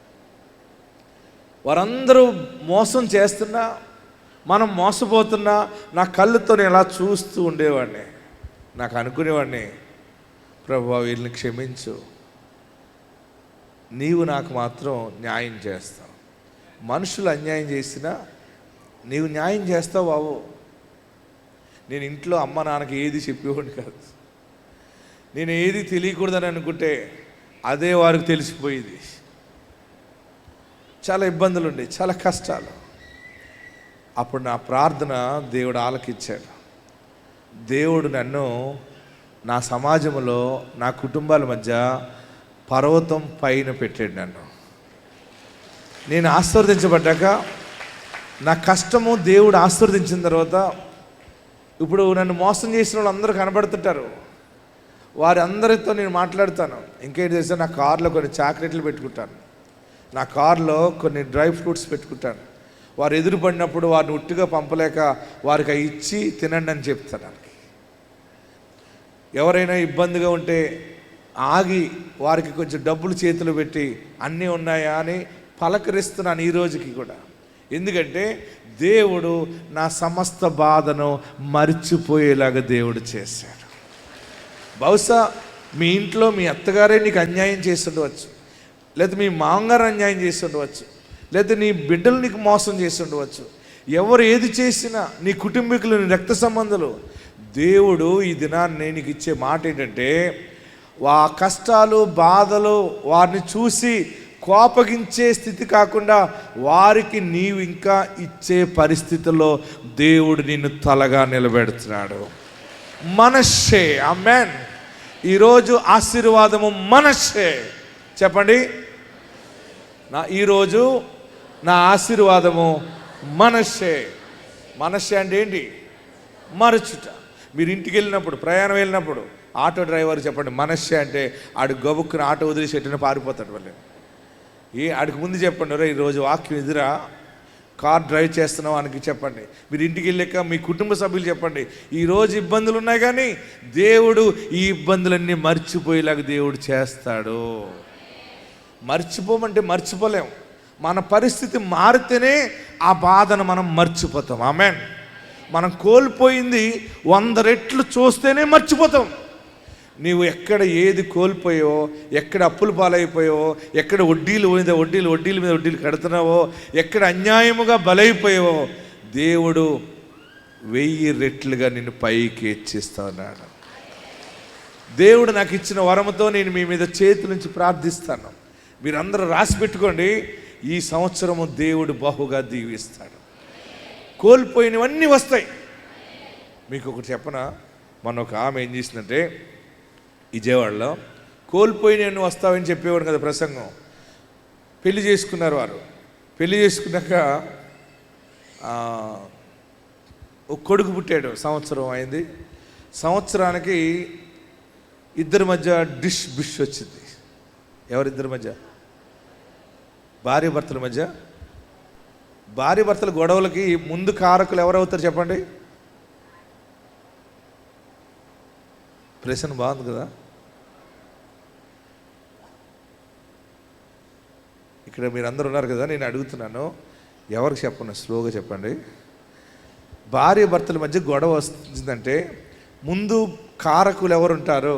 వారందరూ మోసం చేస్తున్నా, మనం మోసపోతున్నా నా కళ్ళతో నేను ఎలా చూస్తూ ఉండేవాడిని. నాకు అనుకునేవాడిని, ప్రభువా వీళ్ళని క్షమించు, నీవు నాకు మాత్రం న్యాయం చేస్తావు. మనుషులు అన్యాయం చేసినా నీవు న్యాయం చేస్తావు బాబు. నేను ఇంట్లో అమ్మ నాన్నకి ఏది చెప్పేవాడిని కాదు. నేను ఏది తెలియకూడదని అనుకుంటే అదే వారికి తెలిసిపోయేది. చాలా ఇబ్బందులు ఉండే, చాలా కష్టాలు. అప్పుడు నా ప్రార్థన దేవుడు ఆలకించాడు. దేవుడు నన్ను నా సమాజంలో నా కుటుంబాల మధ్య పర్వతం పైన పెట్టాడు. నన్ను నేను ఆశీర్వదించబడ్డాక నా కష్టము దేవుడు ఆశీర్వదించిన తర్వాత ఇప్పుడు నన్ను మోసం చేసిన వాళ్ళు అందరూ కనబడుతుంటారు. వారి అందరితో నేను మాట్లాడతాను. ఇంకేంటి చేస్తే నా కార్లో కొన్ని చాక్లెట్లు పెట్టుకుంటాను, నా కార్లో కొన్ని డ్రై ఫ్రూట్స్ పెట్టుకుంటాను. వారు ఎదురుపడినప్పుడు వారిని ఉట్టిగా పంపలేక వారికి అవి ఇచ్చి తినండి అని చెప్తాను. ఎవరైనా ఇబ్బందిగా ఉంటే ఆగి వారికి కొంచెం డబ్బులు చేతులు పెట్టి అన్నీ ఉన్నాయా అని పలకరిస్తున్నాను ఈ రోజుకి కూడా. ఎందుకంటే దేవుడు నా సమస్త బాధను మర్చిపోయేలాగా దేవుడు చేశాడు. బహుశా మీ ఇంట్లో మీ అత్తగారే నీకు అన్యాయం చేసి ఉండవచ్చు, లేదా మీ మామగారు అన్యాయం చేసి ఉండవచ్చు, లేదా నీ బిడ్డలు నీకు మోసం చేసి ఉండవచ్చు. ఎవరు ఏది చేసినా నీ కుటుంబీకులు, నీ రక్త సంబంధాలు, దేవుడు ఈ దినాన్ని నీకు ఇచ్చే మాట ఏంటంటే, ఆ కష్టాలు బాధలు వారిని చూసి కోపగించే స్థితి కాకుండా వారికి నీవు ఇంకా ఇచ్చే పరిస్థితుల్లో దేవుడు నిన్ను తలగా నిలబెడుతున్నాడు. మనస్సే. ఆమేన్. ఈరోజు ఆశీర్వాదము మనస్సే. చెప్పండి, ఈరోజు నా ఆశీర్వాదము మనస్సే. మనస్సే అంటే ఏంటి? మరచుట. మీరు ఇంటికి వెళ్ళినప్పుడు, ప్రయాణం వెళ్ళినప్పుడు ఆటో డ్రైవర్ చెప్పండి మనస్సే అంటే ఆడు గబుక్కున ఆటో వదిలేసి ఎట్టున పారిపోతాడు. వాళ్ళు ఆడికి ముందు చెప్పండి, రే ఈరోజు వాక్యం ఎదురా, కార్ డ్రైవ్ చేస్తున్నావు అని చెప్పండి. మీరు ఇంటికి వెళ్ళాక మీ కుటుంబ సభ్యులు చెప్పండి, ఈరోజు ఇబ్బందులు ఉన్నాయి కానీ దేవుడు ఈ ఇబ్బందులన్నీ మర్చిపోయేలాగా దేవుడు చేస్తాడు. మర్చిపోమంటే మర్చిపోలేం. మన పరిస్థితి మారితేనే ఆ బాధను మనం మర్చిపోతాం. ఆమేన్. మనం కోల్పోయింది 100 రెట్లు చూస్తేనే మర్చిపోతాం. నీవు ఎక్కడ ఏది కోల్పోయావో, ఎక్కడ అప్పులు పాలైపోయావో, ఎక్కడ వడ్డీల మీద వడ్డీలు కడుతున్నావో, ఎక్కడ అన్యాయముగా బలైపోయావో దేవుడు 1000 రెట్లుగా నిన్ను పైకి హెచ్చిస్తా ఉన్నాడు. దేవుడు నాకు ఇచ్చిన వరముతో నేను మీ మీద చేతుల నుంచి ప్రార్థిస్తాను. మీరందరూ రాసి పెట్టుకోండి, ఈ సంవత్సరము దేవుడు బహుగా దీవిస్తాడు. కోల్పోయినవన్నీ వస్తాయి. మీకు ఒకటి చెప్పనా, మొన్న ఒక ఆమె ఏం చేసిందంటే, విజయవాడలో కోల్పోయినవన్నీ వస్తావని చెప్పేవాడు కదా ప్రసంగం. పెళ్లి చేసుకున్నారు. వారు పెళ్లి చేసుకున్నాక ఒక కొడుకు పుట్టాడు. సంవత్సరం అయింది. సంవత్సరానికి ఇద్దరి మధ్య బిష్ వచ్చింది. ఎవరిద్దరి మధ్య? భార్య భర్తల మధ్య. భార్య భర్తల గొడవలకి ముందు కారకులు ఎవరవుతారు చెప్పండి? ప్రశ్న బాగుంది కదా. ఇక్కడ మీరు అందరూ ఉన్నారు కదా, నేను అడుగుతున్నాను, ఎవరికి చెప్పండి, స్లోగా చెప్పండి. భార్య భర్తల మధ్య గొడవ వస్తుందంటే ముందు కారకులు ఎవరు ఉంటారు?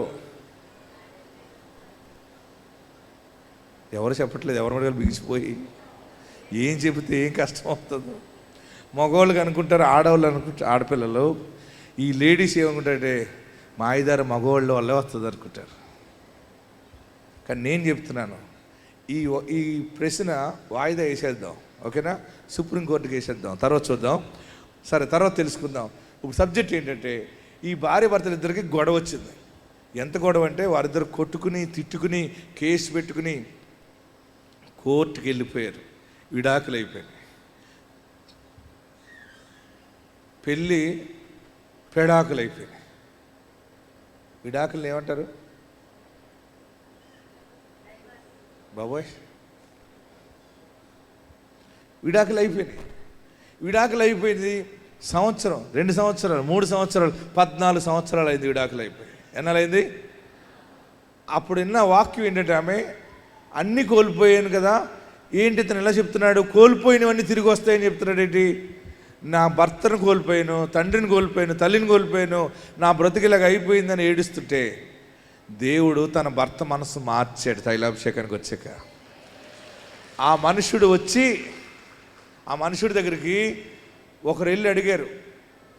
ఎవరు చెప్పట్లేదు. ఎవరి మధ్య బిగిసిపోయి ఏం చెబితే ఏం కష్టం అవుతుందో. మగవాళ్ళకి అనుకుంటారు, ఆడవాళ్ళు అనుకుంటారు, ఆడపిల్లలు. ఈ లేడీస్ ఏమనుకుంటారంటే మా ఐదారు మగవాళ్ళ వల్లే వస్తుంది అనుకుంటారు. కానీ నేను చెప్తున్నాను, ఈ ప్రశ్న వాయిదా వేసేద్దాం, ఓకేనా? సుప్రీంకోర్టుకి వేసేద్దాం, తర్వాత చూద్దాం. సరే, తర్వాత తెలుసుకుందాం. ఇప్పుడు సబ్జెక్ట్ ఏంటంటే, ఈ భార్య భర్తలు ఇద్దరికి గొడవ వచ్చింది. ఎంత గొడవ అంటే వారిద్దరు కొట్టుకుని తిట్టుకుని కేసు పెట్టుకుని కోర్టుకి వెళ్ళిపోయారు. విడాకులు అయిపోయాయి. పెళ్ళి పెడాకులు అయిపోయాయి. విడాకులు ఏమంటారు బాబోయ్? విడాకులు అయిపోయినాయి. విడాకులు అయిపోయింది సంవత్సరం, 2 సంవత్సరాలు, 3 సంవత్సరాలు, 14 సంవత్సరాలు అయింది విడాకులు అయిపోయి. ఎన్నాళ్ళైంది? అప్పుడు విన్న వాక్యం ఏంటంటే, ఆమె అన్నీ కోల్పోయాను కదా, ఏంటి ఇతను ఎలా చెప్తున్నాడు? కోల్పోయినవన్నీ తిరిగి వస్తాయని చెప్తున్నాడు ఏంటి? నా భర్తను కోల్పోయాను, తండ్రిని కోల్పోయాను, తల్లిని కోల్పోయాను, నా బ్రతికిలాగా అయిపోయిందని ఏడుస్తుంటే దేవుడు తన భర్త మనసు మార్చాడు. తైలాభిషేకానికి వచ్చాక ఆ మనుషుడు వచ్చి, ఆ మనుషుడి దగ్గరికి ఒకరు వెళ్ళి అడిగారు,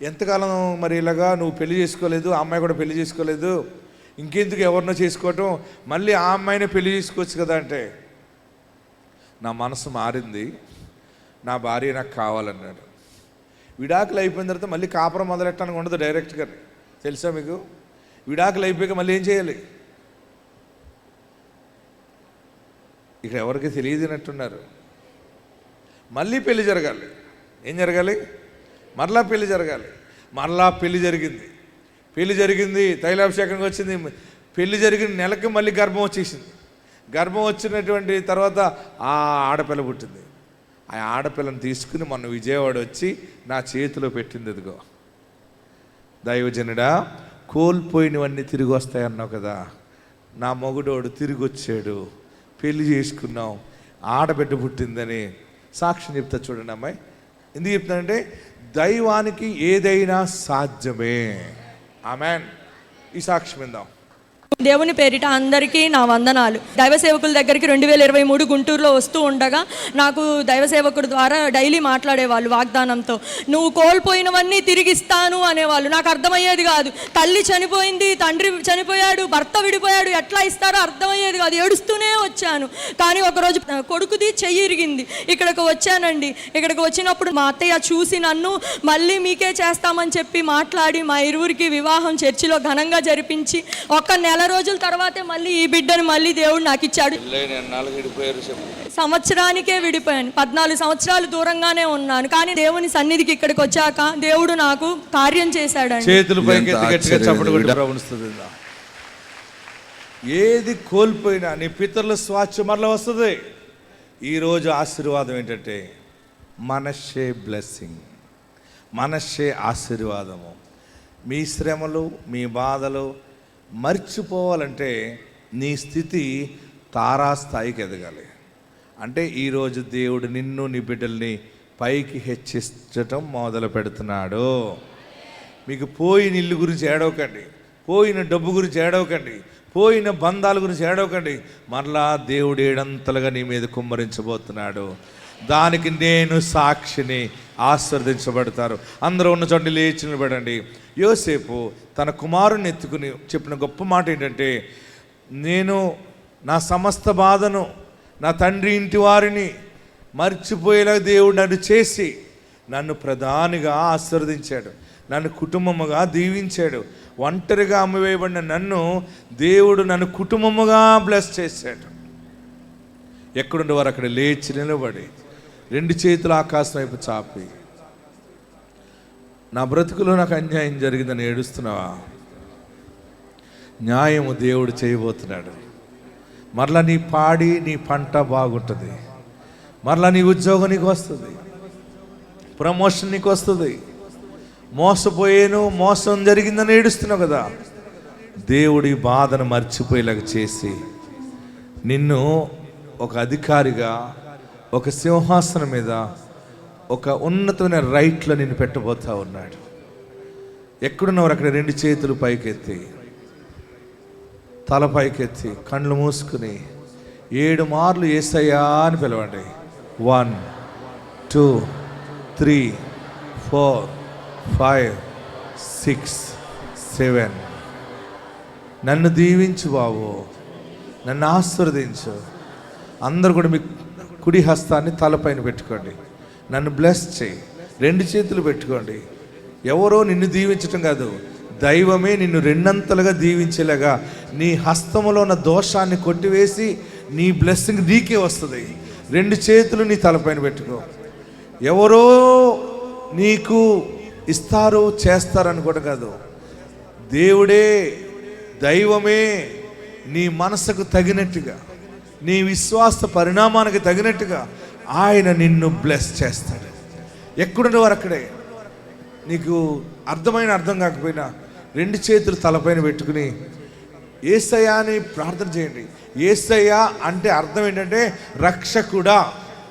ఎంతకాలం మరి ఇలాగా నువ్వు పెళ్లి చేసుకోలేదు, ఆ అమ్మాయి కూడా పెళ్లి చేసుకోలేదు, ఇంకెందుకు ఎవరినో చేసుకోవటం, మళ్ళీ ఆ అమ్మాయినే పెళ్లి చేసుకోవచ్చు కదా అంటే, నా మనసు మారింది, నా భార్య నాకు కావాలన్నాడు. విడాకులు అయిపోయిన తర్వాత మళ్ళీ కాపురం మొదలెట్టడానికి ఉండదు డైరెక్ట్గా. తెలుసా మీకు? విడాకులు అయిపోయాక మళ్ళీ ఏం చేయాలి? ఇక్కడ ఎవరికి తెలియదునట్టున్నారు. మళ్ళీ పెళ్లి జరగాలి. ఏం జరగాలి? మరలా పెళ్లి జరగాలి. మరలా పెళ్లి జరిగింది. పెళ్లి జరిగింది, తైలాభిషేకంగా వచ్చింది. పెళ్లి జరిగిన నెలకి మళ్ళీ గర్భం వచ్చేసింది. గర్భం వచ్చినటువంటి తర్వాత ఆ ఆడపిల్ల పుట్టింది. ఆ ఆడపిల్లని తీసుకుని మొన్న విజయవాడ వచ్చి నా చేతిలో పెట్టింది. ఇదిగో దైవజనుడా, కోల్పోయినవన్నీ తిరిగి వస్తాయన్నావు కదా, నా మొగుడోడు తిరిగి వచ్చాడు, పెళ్లి చేసుకున్నాం, ఆడబిడ్డ పుట్టిందని సాక్ష్యం చెప్తా. చూడండి అమ్మాయి, ఎందుకు చెప్తానంటే దైవానికి ఏదైనా సాధ్యమే. ఆమెన్. ఈ సాక్ష్యం విందాం. దేవుని పేరిట అందరికీ నా వందనాలు. దైవ సేవకుల దగ్గరికి 2023 గుంటూరులో వస్తూ ఉండగా నాకు దైవ సేవకుడు ద్వారా డైలీ మాట్లాడేవాళ్ళు వాగ్దానంతో. నువ్వు కోల్పోయినవన్నీ తిరిగిస్తాను అనేవాళ్ళు. నాకు అర్థమయ్యేది కాదు. తల్లి చనిపోయింది, తండ్రి చనిపోయాడు, భర్త విడిపోయాడు, ఎట్లా ఇస్తారో అర్థమయ్యేది కాదు. ఏడుస్తూనే వచ్చాను. కానీ ఒకరోజు కొడుకుది చెయ్యి ఇరిగింది. ఇక్కడికి వచ్చానండి. ఇక్కడికి వచ్చినప్పుడు మా అత్తయ్య చూసి నన్ను మళ్ళీ మీకే చేస్తామని చెప్పి మాట్లాడి మా ఇరువురికి వివాహం చర్చిలో ఘనంగా జరిపించి ఒక్క నెల రోజుల తర్వాతే మళ్ళీ ఈ బిడ్డను మళ్ళీ దేవుడు నాకు ఇచ్చాడు. సంవత్సరానికే విడిపోయాను. 14 సంవత్సరాలు దూరంగానే ఉన్నాను. కానీ దేవుని సన్నిధికి ఇక్కడికి వచ్చాక దేవుడు నాకు కార్యం చేశాడు. ఏది కోల్పోయినా నీ పితరుల స్వాస్థ్యం మరలా వస్తుంది. ఈరోజు ఆశీర్వాదం ఏంటంటే మనషే బ్లెస్సింగ్, మనషే ఆశీర్వాదము. మీ శ్రమలు, మీ బాధలు మర్చిపోవాలంటే నీ స్థితి తారాస్థాయికి ఎదగాలి. అంటే ఈరోజు దేవుడు నిన్ను, నీ బిడ్డల్ని పైకి హెచ్చించటం మొదలు పెడుతున్నాడు. మీకు పోయిన ఇల్లు గురించి ఏడవకండి, పోయిన డబ్బు గురించి ఏడవకండి, పోయిన బంధాల గురించి ఏడవకండి. మరలా దేవుడు ఏడంతలుగా నీ మీద కుమ్మరించబోతున్నాడు. దానికి నేను సాక్షిని. ఆశీర్వదించబడతారు. అందరూ ఉన్న చోట లేచి నిలబడండి. యోసేపు తన కుమారుని ఎత్తుకుని చెప్పిన గొప్ప మాట ఏంటంటే, నేను నా సమస్త బాధను, నా తండ్రి ఇంటి వారిని మర్చిపోయేలా దేవుడు నన్ను చేసి నన్ను ప్రధానిగా ఆశీర్వదించాడు, నన్ను కుటుంబముగా దీవించాడు. ఒంటరిగా అమ్మివేయబడిన నన్ను దేవుడు నన్ను కుటుంబముగా బ్లెస్ చేశాడు. ఎక్కడుండేవారు అక్కడ లేచి నిలబడి 2 చేతులు ఆకాశం వైపు చాపి, నా బ్రతుకులో నాకు అన్యాయం జరిగిందని ఏడుస్తున్నావా? న్యాయము దేవుడు చేయబోతున్నాడు. మరలా నీ పాడి నీ పంట బాగుంటుంది. మరలా నీ ఉద్యోగం నీకు వస్తుంది, ప్రమోషన్ నీకు వస్తుంది. మోసపోయాను, మోసం జరిగిందని ఏడుస్తున్నావు కదా, దేవుడి బాధను మర్చిపోయేలాగా చేసి నిన్ను ఒక అధికారిగా, ఒక సింహాసనం మీద, ఒక ఉన్నతమైన రైట్లో నిన్ను పెట్టబోతా ఉన్నాడు. ఎక్కడున్నవారు అక్కడ 2 చేతులు పైకెత్తి, తల పైకెత్తి, కళ్ళు మూసుకుని 7 మార్లు యేసయ్యా అని పిలవండి. 1 2 3 4 5 6 7. నన్ను దీవించు బాబు, నన్ను ఆశీర్వదించు. అందరూ కూడా మీ కుడి హస్తాన్ని తలపైన పెట్టుకోండి. నన్ను బ్లెస్ చేయి. 2 చేతులు పెట్టుకోండి. ఎవరో నిన్ను దీవించటం కాదు, దైవమే నిన్ను 2 అంతలుగా దీవించేలాగా నీ హస్తములో ఉన్న దోషాన్ని కొట్టివేసి నీ బ్లెస్సింగ్ నీకే వస్తుంది. 2 చేతులు నీ తలపైన పెట్టుకో. ఎవరో నీకు ఇస్తారు చేస్తారని కూడా కాదు, దేవుడే, దైవమే నీ మనసుకు తగినట్టుగా, నీ విశ్వాస పరిణామానికి తగినట్టుగా ఆయన నిన్ను బ్లెస్ చేస్తాడు. ఎక్కడున్నవారు అక్కడే. నీకు అర్థం కాకపోయినా 2 చేతులు తలపైన పెట్టుకుని యేసయ్యా అని ప్రార్థన చేయండి. యేసయ్యా అంటే అర్థం ఏంటంటే రక్షకుడా,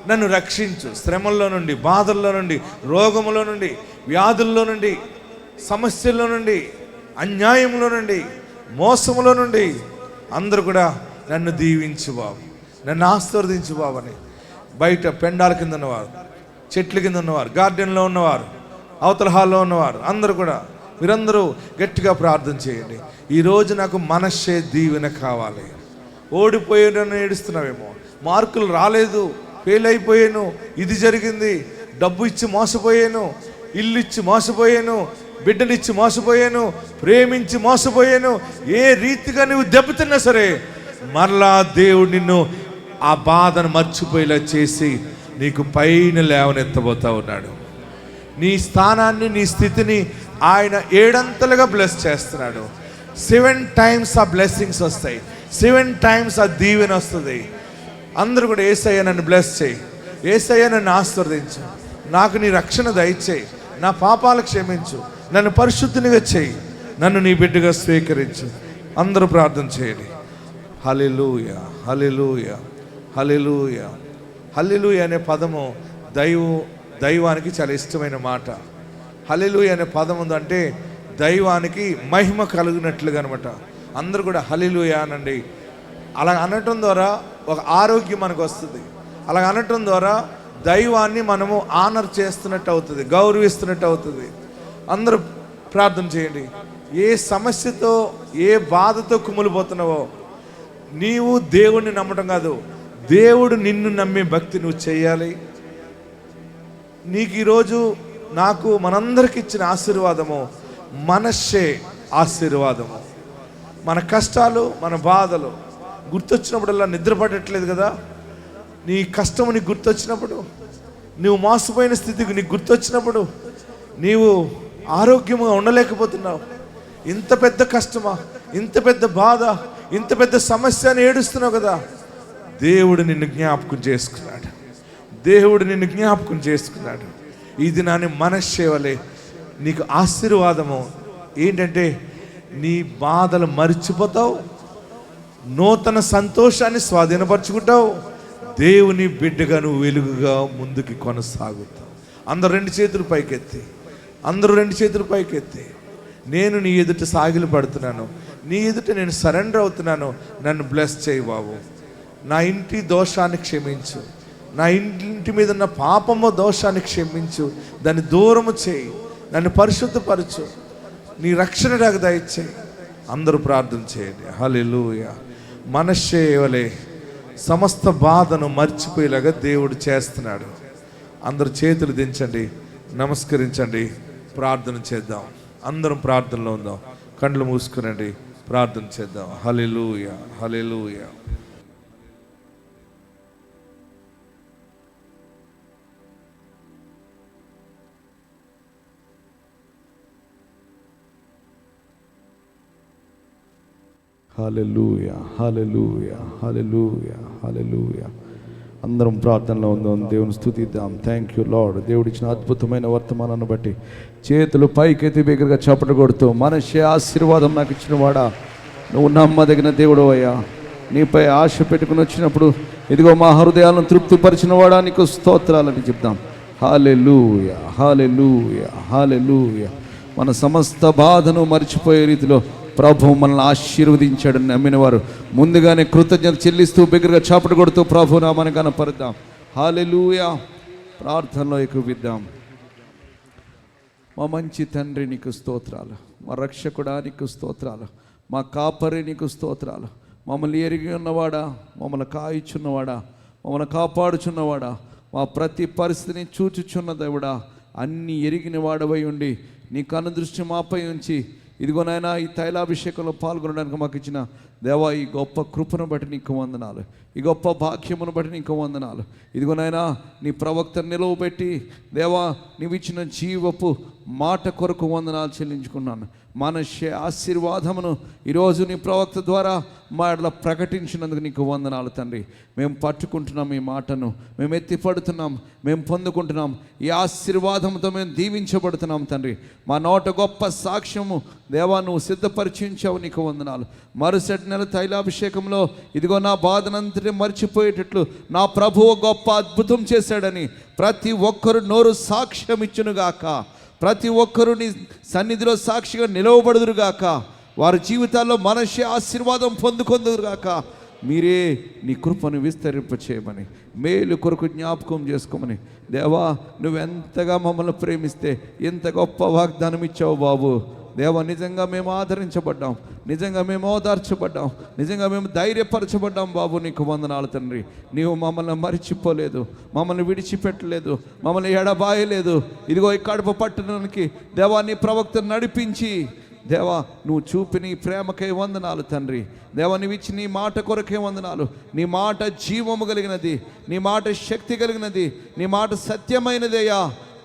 నన్ను రక్షించు. శ్రమల్లో నుండి, బాధల్లో నుండి, రోగములో నుండి, వ్యాధుల్లో నుండి, సమస్యల్లో నుండి, అన్యాయంలో నుండి, మోసములో నుండి అందరూ కూడా నన్ను దీవించు బాబు, నన్ను ఆశీర్వదించు బాబు అని. బయట పెండాల కింద ఉన్నవారు, చెట్ల కింద ఉన్నవారు, గార్డెన్లో ఉన్నవారు, అవతల హాల్లో ఉన్నవారు అందరూ కూడా మీరందరూ గట్టిగా ప్రార్థన చేయండి. ఈరోజు నాకు మనస్సే దీవెన కావాలి. ఓడిపోయానని ఏడుస్తున్నావేమో, మార్కులు రాలేదు, ఫెయిల్ అయిపోయాను, ఇది జరిగింది, డబ్బు ఇచ్చి మోసపోయాను, ఇల్లు ఇచ్చి మోసపోయాను, బిడ్డనిచ్చి మోసపోయాను, ప్రేమించి మోసపోయాను. ఏ రీతిగా నువ్వు దెబ్బతిన్నా సరే మరలా దేవుడు నిన్ను ఆ బాధను మర్చిపోయేలా చేసి నీకు పైన లేవనెత్తబోతా ఉన్నాడు. నీ స్థానాన్ని, నీ స్థితిని ఆయన 7 అంతలుగా బ్లెస్ చేస్తున్నాడు. 7 times ఆ బ్లెస్సింగ్స్ వస్తాయి, 7 times ఆ దీవెన వస్తుంది. అందరూ కూడా యేసయ్య నన్ను బ్లెస్ చేయి, యేసయ్య నన్ను ఆశీర్వదించు, నాకు నీ రక్షణ దయచేయి, నా పాపాలు క్షమించు, నన్ను పరిశుద్ధినిగా చేయి, నన్ను నీ బిడ్డగా స్వీకరించు. అందరూ ప్రార్థన చేయండి. హల్లెలూయా, హల్లెలూయా, హల్లెలూయా. హల్లెలూయా అనే పదము దైవానికి చాలా ఇష్టమైన మాట. హల్లెలూయా అనే పదం ఉందంటే దైవానికి మహిమ కలిగినట్లుగా అనమాట. అందరూ కూడా హల్లెలూయా అనండి. అలా అనటం ద్వారా ఒక ఆరోగ్యం మనకు వస్తుంది. అలా అనటం ద్వారా దైవాన్ని మనము ఆనర్ చేస్తున్నట్టు అవుతుంది, గౌరవిస్తున్నట్టు అవుతుంది. అందరూ ప్రార్థన చేయండి. ఏ సమస్యతో, ఏ బాధతో కుమిలిపోతున్నావో నీవు దేవుడిని నమ్మటం కాదు, దేవుడు నిన్ను నమ్మే భక్తి నువ్వు చేయాలి. నీకు ఈరోజు నాకు మనందరికి ఇచ్చిన ఆశీర్వాదము మనస్సే ఆశీర్వాదము. మన కష్టాలు, మన బాధలు గుర్తొచ్చినప్పుడల్లా నిద్రపడట్లేదు కదా. నీ కష్టము నీకు గుర్తొచ్చినప్పుడు, నువ్వు మోసపోయిన స్థితికి నీకు గుర్తొచ్చినప్పుడు, నీవు ఆరోగ్యంగా ఉండలేకపోతున్నావు. ఇంత పెద్ద కష్టమా, ఇంత పెద్ద బాధ, ఇంత పెద్ద సమస్య అని ఏడుస్తున్నావు కదా. దేవుడు నిన్ను జ్ఞాపకం చేసుకున్నాడు, దేవుడు నిన్ను జ్ఞాపకం చేసుకున్నాడు. ఈ దినాన్ని మనశ్శేవలే నీకు ఆశీర్వాదము ఏంటంటే నీ బాధలు మర్చిపోతావు, నూతన సంతోషాన్ని స్వాధీనపరచుకుంటావు, దేవుని బిడ్డగా నువ్వు వెలుగుగా ముందుకి కొనసాగుతావు. అందరూ 2 చేతులు పైకెత్తి, అందరూ 2 చేతులు పైకెత్తి, నేను నీ ఎదుట సాగిలు పడుతున్నాను, నీ ఎదుట నేను సరెండర్ అవుతున్నాను, నన్ను బ్లెస్ చేయి బాబు. నా ఇంటి దోషాన్ని క్షమించు, నా ఇంటి మీద ఉన్న పాపము దోషాన్ని క్షమించు, దాన్ని దూరము చేయి, నన్ను పరిశుద్ధపరచు, నీ రక్షణ నాకు దయచేయి. అందరూ ప్రార్థన చేయండి. హల్లెలూయా. మనశ్శేవలే సమస్త బాధను మర్చిపోయేలాగా దేవుడు చేస్తున్నాడు. అందరూ చేతులు దించండి, నమస్కరించండి, ప్రార్థన చేద్దాం. అందరం ప్రార్థనలో ఉందాం. కళ్ళు మూసుకునండి, ప్రార్థన చేద్దాం. హల్లెలూయా, హల్లెలూయా. హల్లెలూయా, హల్లెలూయా, హల్లెలూయా, హల్లెలూయా. అందరం ప్రార్థనలో ఉందాం, దేవుని స్తుతిద్దాం. Thank you lord. దేవుడిచ్చిన అద్భుతమైన వర్తమానాన్ని బట్టి చేతులు పైకెత్తి బిగ్గరగా చప్పట్లు కొడుతూ, మనిషి ఆశీర్వాదం నాకు ఇచ్చిన వాడా, నువ్వు నమ్మదగిన దేవుడు అయ్యా. నీపై ఆశ పెట్టుకుని వచ్చినప్పుడు ఇదిగో మా హృదయాలను తృప్తిపరిచిన వాడా, నీకు స్తోత్రాలని చెప్దాం. హల్లెలూయా, హల్లెలూయా, హల్లెలూయా. మన సమస్త బాధను మర్చిపోయే రీతిలో ప్రభు మనల్ని ఆశీర్వదించాడని నమ్మిన వారు ముందుగానే కృతజ్ఞత చెల్లిస్తూ బిగ్గరగా చాపట కొడుతూ ప్రభు నామాన్ని కనపరుద్దాం. హల్లెలూయా. ప్రార్థనలో ఎక్కువిద్దాం. మా మంచి తండ్రి నీకు స్తోత్రాలు, మా రక్షకుడా నీకు స్తోత్రాలు, మా కాపరి నీకు స్తోత్రాలు. మమ్మల్ని ఎరిగి ఉన్నవాడా, మమ్మల్ని కాయిచున్నవాడా, మమ్మల్ని కాపాడుచున్నవాడా, మా ప్రతి పరిస్థితిని చూచుచున్న దేవుడా, అన్నీ ఎరిగిన వాడవై ఉండి నీ కనుదృష్టి మాపై ఉంచి ఇదిగో నాయనా ఈ తైలాభిషేకంలో పాల్గొనడానికి మాకు ఇచ్చిన దేవా, ఈ గొప్ప కృపను బట్టి నీకు వందనాలు, ఈ గొప్ప భాగ్యమును బట్టి నీకు వందనాలు. ఇదిగో నాయనా నీ ప్రవక్తను నిలవబెట్టి దేవా నీవు ఇచ్చిన జీవపు మాట కొరకు వందనాలు చెల్లించుకున్నాను. మనిషి ఆశీర్వాదమును ఈరోజు నీ ప్రవక్త ద్వారా మా ఇట్లా ప్రకటించినందుకు నీకు వందనాలు తండ్రి. మేము పట్టుకుంటున్నాం ఈ మాటను, మేము ఎత్తిపడుతున్నాం, మేము పొందుకుంటున్నాం. ఈ ఆశీర్వాదంతో మేము దీవించబడుతున్నాం తండ్రి. మా నోట గొప్ప సాక్ష్యము దేవా నువ్వు సిద్ధపరిచించావు, నీకు వందనాలు. మరుసటి నెల తైలాభిషేకంలో ఇదిగో నా బాధనంతటి మర్చిపోయేటట్లు నా ప్రభువు గొప్ప అద్భుతం చేశాడని ప్రతి ఒక్కరు నోరు సాక్ష్యం ఇచ్చునుగాక. ప్రతి ఒక్కరు నీ సన్నిధిలో సాక్షిగా నిలవబడుదురుగాక. వారి జీవితాల్లో మనిషి ఆశీర్వాదం పొందుకొందురుగాక. మీరే నీ కృపను విస్తరింపచేయమని, మేలు కొరకు జ్ఞాపకం చేసుకోమని దేవా, నువ్వెంతగా మమ్మల్ని ప్రేమిస్తే ఎంత గొప్ప వాగ్దానం ఇచ్చావు బాబు. దేవా, నిజంగా మేము ఆదరించబడ్డాం, నిజంగా మేము ఓదార్చబడ్డాం, నిజంగా మేము ధైర్యపరచబడ్డాం బాబు. నీకు వందనాలు తండ్రి. నీవు మమ్మల్ని మరిచిపోలేదు, మమ్మల్ని విడిచిపెట్టలేదు, మమ్మల్ని ఎడబాయలేదు. ఇదిగో ఈ కడప పట్టణానికి దేవా నీ ప్రవక్తను నడిపించి దేవా నువ్వు చూపిన ఈ ప్రేమకై వందనాలు తండ్రి. దేవా నీవు ఇచ్చి నీ మాట కొరకే వందనాలు. నీ మాట జీవము కలిగినది, నీ మాట శక్తి కలిగినది, నీ మాట సత్యమైనదయ్యా.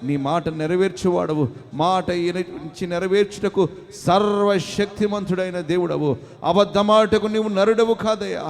నీ మాట నెరవేర్చువాడవు, మాట ఇచ్చి నెరవేర్చుటకు సర్వశక్తిమంతుడైన దేవుడవు. అబద్ధమాటకు నీవు నరుడవు కాదయ్యా.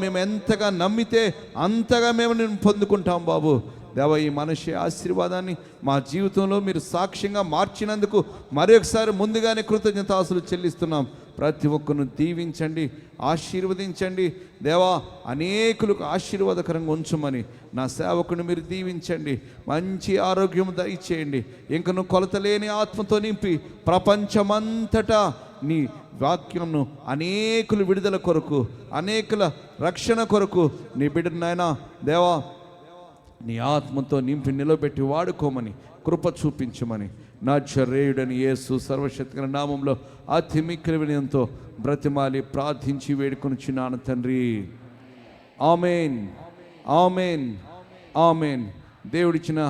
మేము ఎంతగా నమ్మితే అంతగా మేము నేను పొందుకుంటాం బాబు. దేవా, ఈ మనిషి ఆశీర్వాదాన్ని మా జీవితంలో మీరు సాక్ష్యంగా మార్చినందుకు మరొకసారి ముందుగానే కృతజ్ఞతాస్తులు చెల్లిస్తున్నాం. ప్రతి ఒక్కరిని దీవించండి, ఆశీర్వదించండి దేవా. అనేకులకు ఆశీర్వాదకరంగా ఉంచమని నా సేవకుని మీరు దీవించండి. మంచి ఆరోగ్యం దయచేయండి. ఇంకను కొలతలేని ఆత్మతో నింపి ప్రపంచమంతటా నీ వాక్యంను అనేకులు విడుదల కొరకు, అనేకుల రక్షణ కొరకు నీ బిడ్డను నాయనా దేవా నీ ఆత్మతో నింపి నిలబెట్టి వాడుకోమని కృప చూపించమని నజరేయుడని యేసు సర్వశక్తిగల నామంలో అతి మిక్కిలి వినయంతో బ్రతిమాలి ప్రార్థించి వేడుకొనుచున్నాను తండ్రి. ఆమేన్, ఆమేన్, ఆమేన్. దేవుడిచ్చిన